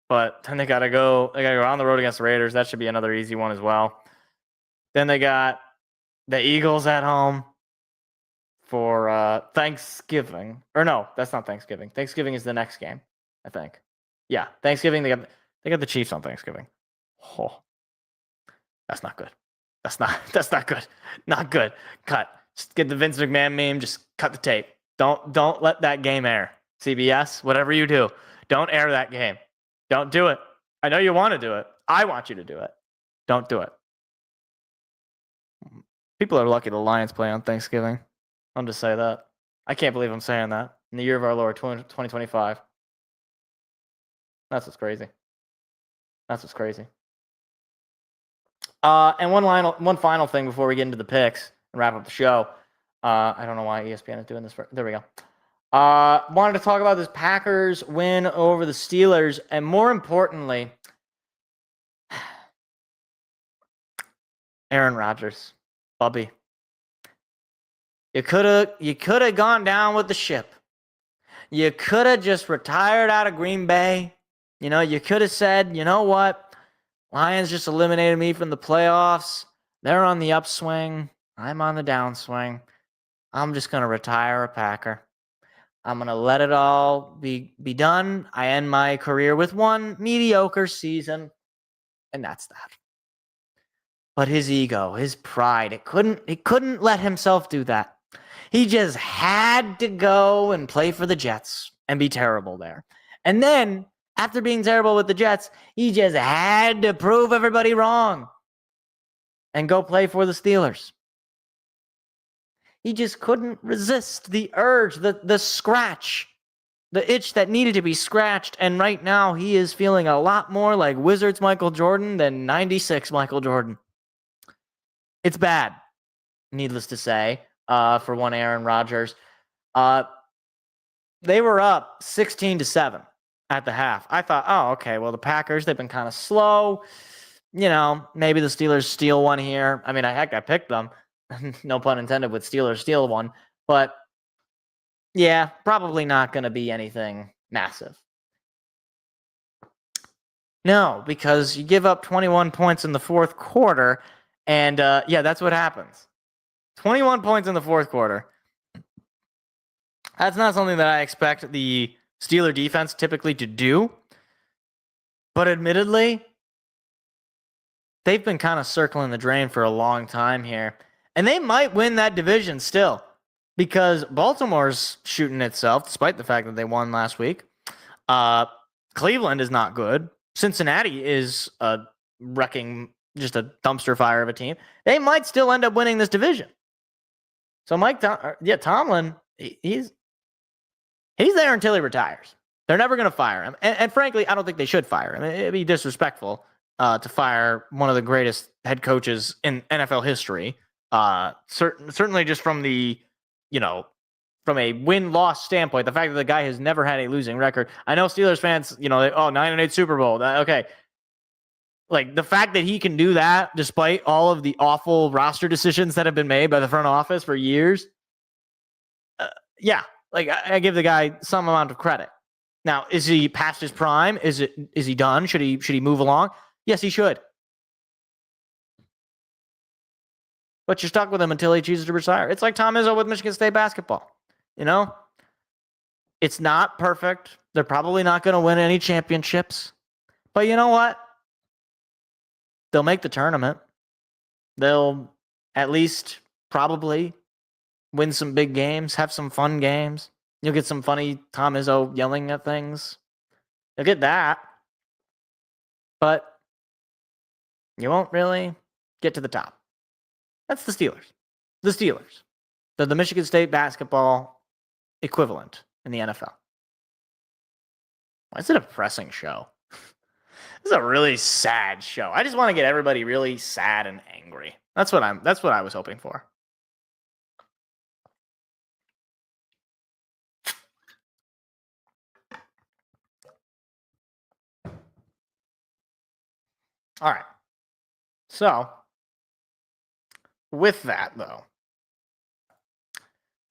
But then they got to go on the road against the Raiders. That should be another easy one as well. Then they got the Eagles at home for Thanksgiving. Or no, that's not Thanksgiving. Thanksgiving is the next game, I think. Yeah, Thanksgiving, they got the Chiefs on Thanksgiving. Oh, that's not good. That's not good. Not good. Cut. Just get the Vince McMahon meme. Just cut the tape. Don't let that game air. CBS, whatever you do, don't air that game. Don't do it. I know you want to do it. I want you to do it. Don't do it. People are lucky the Lions play on Thanksgiving. I'll just say that. I can't believe I'm saying that. In the year of our Lord, 2025. That's what's crazy. And one final thing before we get into the picks and wrap up the show. I don't know why ESPN is doing this. There we go. Wanted to talk about this Packers win over the Steelers, and more importantly, Aaron Rodgers, Bubby. You could have gone down with the ship. You could have just retired out of Green Bay. You know, you could have said, you know what? Lions just eliminated me from the playoffs. They're on the upswing. I'm on the downswing. I'm just going to retire a Packer. I'm going to let it all be done. I end my career with one mediocre season, and that's that. But his ego, his pride, he couldn't let himself do that. He just had to go and play for the Jets and be terrible there. And then, after being terrible with the Jets, he just had to prove everybody wrong and go play for the Steelers. He just couldn't resist the urge, the scratch, the itch that needed to be scratched. And right now, he is feeling a lot more like Wizards Michael Jordan than 96 Michael Jordan. It's bad, needless to say, for one Aaron Rodgers. They were up 16-7 at the half. I thought, oh, okay, well, the Packers, they've been kind of slow. You know, maybe the Steelers steal one here. I mean, I picked them. No pun intended with Steelers steal one. But, yeah, probably not going to be anything massive. No, because you give up 21 points in the fourth quarter, and, that's what happens. 21 points in the fourth quarter. That's not something that I expect the Steeler defense typically to do. But admittedly, they've been kind of circling the drain for a long time here. And they might win that division still, because Baltimore's shooting itself, despite the fact that they won last week. Cleveland is not good. Cincinnati is wrecking, just a dumpster fire of a team. They might still end up winning this division. So Tomlin, he's there until he retires. They're never going to fire him. And frankly, I don't think they should fire him. It'd be disrespectful to fire one of the greatest head coaches in NFL history. Certainly just from from a win-loss standpoint, the fact that the guy has never had a losing record. I know Steelers fans, 9-8 Super Bowl. Okay. Like, the fact that he can do that despite all of the awful roster decisions that have been made by the front office for years. I give the guy some amount of credit. Now, is he past his prime? Is he done? Should he move along? Yes, he should. But you're stuck with him until he chooses to retire. It's like Tom Izzo with Michigan State basketball. It's not perfect. They're probably not going to win any championships. But you know what? They'll make the tournament. They'll at least probably win some big games, have some fun games. You'll get some funny Tom Izzo yelling at things. You'll get that. But you won't really get to the top. That's the Steelers. The Steelers. They're the Michigan State basketball equivalent in the NFL. Why is it a depressing show? This is a really sad show. I just want to get everybody really sad and angry. That's what I was hoping for. All right. So, with that, though,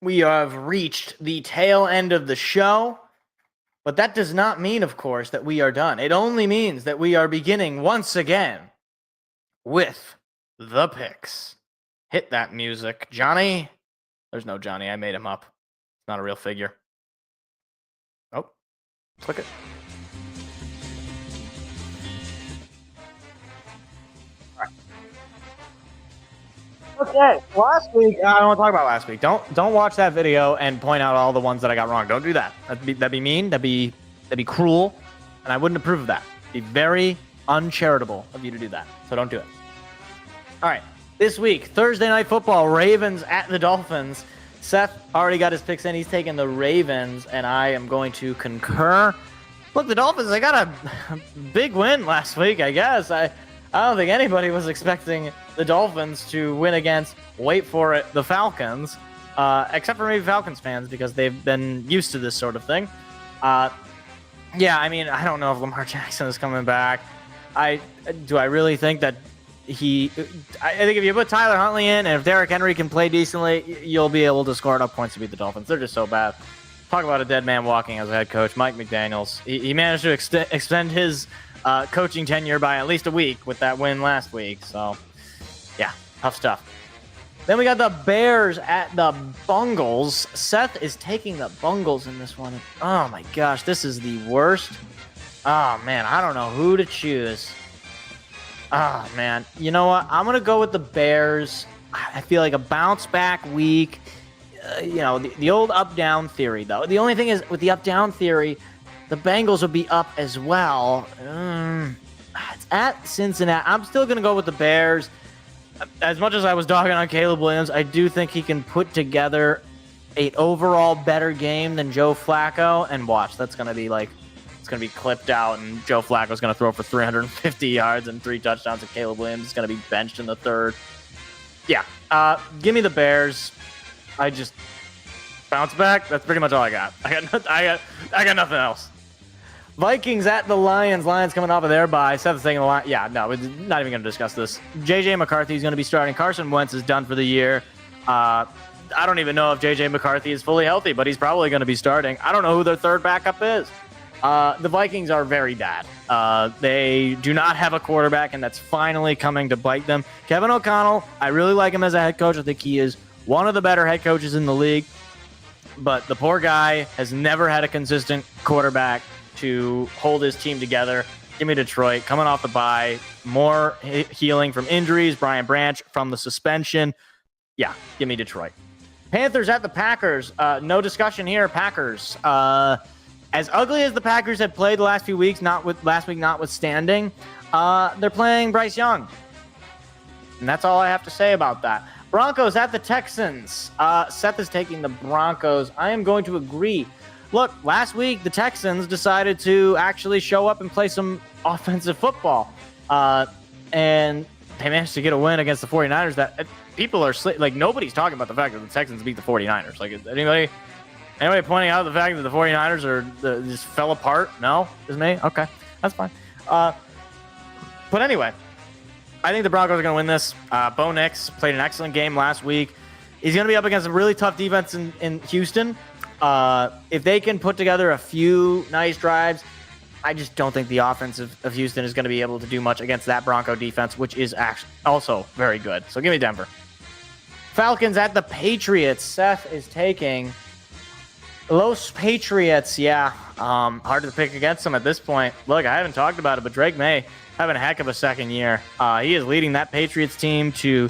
we have reached the tail end of the show, but that does not mean, of course, that we are done. It only means that we are beginning once again with the picks. Hit that music. Johnny? There's no Johnny. I made him up. It's not a real figure. Oh, click it. Okay, last week, I don't want to talk about last week. Don't watch that video and point out all the ones that I got wrong. Don't do that. That'd be mean. That'd be cruel, and I wouldn't approve of that. It'd be very uncharitable of you to do that. So don't do it. All right, this week, Thursday Night Football, Ravens at the Dolphins. Seth already got his picks in. He's taking the Ravens, and I am going to concur. Look, the Dolphins, they got a big win last week, I guess. I don't think anybody was expecting the Dolphins to win against, wait for it, the Falcons, except for maybe Falcons fans because they've been used to this sort of thing. Yeah, I mean, I don't know if Lamar Jackson is coming back. Do I really think that I think if you put Tyler Huntley in and if Derrick Henry can play decently, you'll be able to score enough points to beat the Dolphins. They're just so bad. Talk about a dead man walking as a head coach. Mike McDaniels, he managed to extend his coaching tenure by at least a week with that win last week. So, yeah, tough stuff. Then we got the Bears at the Bungles. Seth is taking the Bungles in this one. Oh, my gosh, this is the worst. Oh, man, I don't know who to choose. Oh, man. You know what? I'm going to go with the Bears. I feel like a bounce-back week. The old up-down theory, though. The only thing is, with the up-down theory, the Bengals will be up as well. It's at Cincinnati. I'm still going to go with the Bears. As much as I was dogging on Caleb Williams, I do think he can put together an overall better game than Joe Flacco. And watch, that's going to be it's going to be clipped out, and Joe Flacco's going to throw for 350 yards and 3 touchdowns, and Caleb Williams is going to be benched in the third. Yeah, give me the Bears. I just bounce back. That's pretty much all I got. I got nothing else. Vikings at the Lions. Lions coming off of their bye. Seth's taking the line. Yeah, no, we're not even going to discuss this. J.J. McCarthy is going to be starting. Carson Wentz is done for the year. I don't even know if J.J. McCarthy is fully healthy, but he's probably going to be starting. I don't know who their third backup is. The Vikings are very bad. They do not have a quarterback, and that's finally coming to bite them. Kevin O'Connell, I really like him as a head coach. I think he is one of the better head coaches in the league. But the poor guy has never had a consistent quarterback to hold his team together. Give me Detroit. Coming off the bye. More healing from injuries. Brian Branch from the suspension. Yeah, give me Detroit. Panthers at the Packers. No discussion here. Packers. As ugly as the Packers have played the last few weeks, last week notwithstanding, they're playing Bryce Young. And that's all I have to say about that. Broncos at the Texans. Seth is taking the Broncos. I am going to agree. Look, last week, the Texans decided to actually show up and play some offensive football. And they managed to get a win against the 49ers that people are nobody's talking about the fact that the Texans beat the 49ers. Like, anybody pointing out the fact that the 49ers just fell apart? No? Just me? Okay. That's fine. But anyway, I think the Broncos are going to win this. Bo Nix played an excellent game last week. He's going to be up against a really tough defense in Houston. If they can put together a few nice drives, I just don't think the offense of Houston is going to be able to do much against that Bronco defense, which is actually also very good. So give me Denver. Falcons at the Patriots. Seth is taking Los Patriots. Yeah, hard to pick against them at this point. Look, I haven't talked about it, but Drake May having a heck of a second year. He is leading that Patriots team to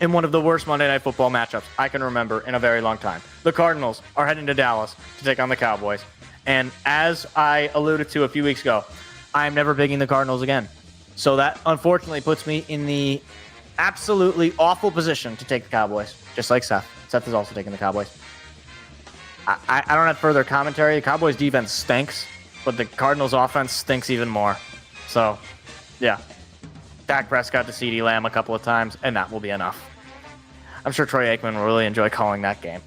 in one of the worst Monday Night Football matchups I can remember in a very long time. The Cardinals are heading to Dallas to take on the Cowboys. And as I alluded to a few weeks ago, I'm never picking the Cardinals again. So that unfortunately puts me in the absolutely awful position to take the Cowboys, just like Seth. Seth is also taking the Cowboys. I don't have further commentary. The Cowboys defense stinks, but the Cardinals offense stinks even more. So, yeah. Dak Prescott to CeeDee Lamb a couple of times, and that will be enough. I'm sure Troy Aikman will really enjoy calling that game.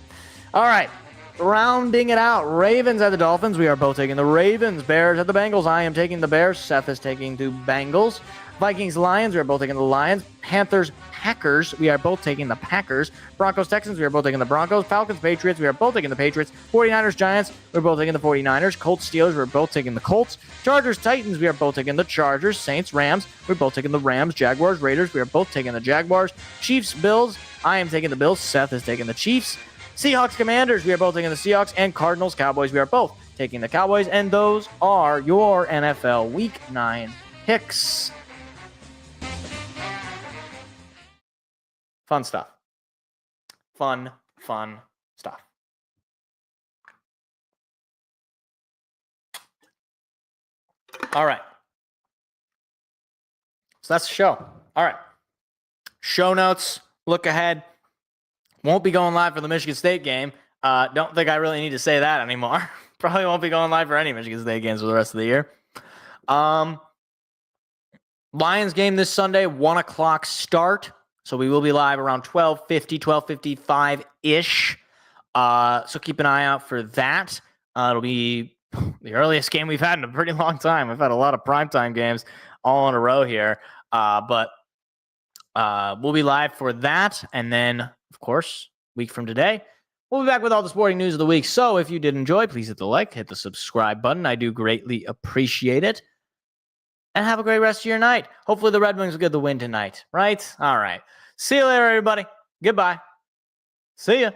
All right. Rounding it out, Ravens at the Dolphins. We are both taking the Ravens. Bears at the Bengals. I am taking the Bears. Seth is taking the Bengals. Vikings, Lions. We are both taking the Lions. Panthers, Packers. We are both taking the Packers. Broncos, Texans. We are both taking the Broncos. Falcons, Patriots. We are both taking the Patriots. 49ers, Giants. We're both taking the 49ers. Colts, Steelers. We're both taking the Colts. Chargers, Titans. We are both taking the Chargers. Saints, Rams. We're both taking the Rams. Jaguars, Raiders. We are both taking the Jaguars. Chiefs, Bills. I am taking the Bills. Seth is taking the Chiefs. Seahawks, Commanders. We are both taking the Seahawks. And Cardinals, Cowboys. We are both taking the Cowboys. And those are your NFL Week 9 picks. Fun stuff. Fun stuff. All right. So that's the show. All right. Show notes. Look ahead. Won't be going live for the Michigan State game. Don't think I really need to say that anymore. Probably won't be going live for any Michigan State games for the rest of the year. Lions game this Sunday, 1 o'clock start. So we will be live around 12:50, 12:55-ish. So keep an eye out for that. It'll be the earliest game we've had in a pretty long time. We've had a lot of primetime games all in a row here. But we'll be live for that. And then, of course, week from today, we'll be back with all the sporting news of the week. So if you did enjoy, please hit the like, hit the subscribe button. I do greatly appreciate it. And have a great rest of your night. Hopefully the Red Wings will get the win tonight, right? All right. See you later, everybody. Goodbye. See ya.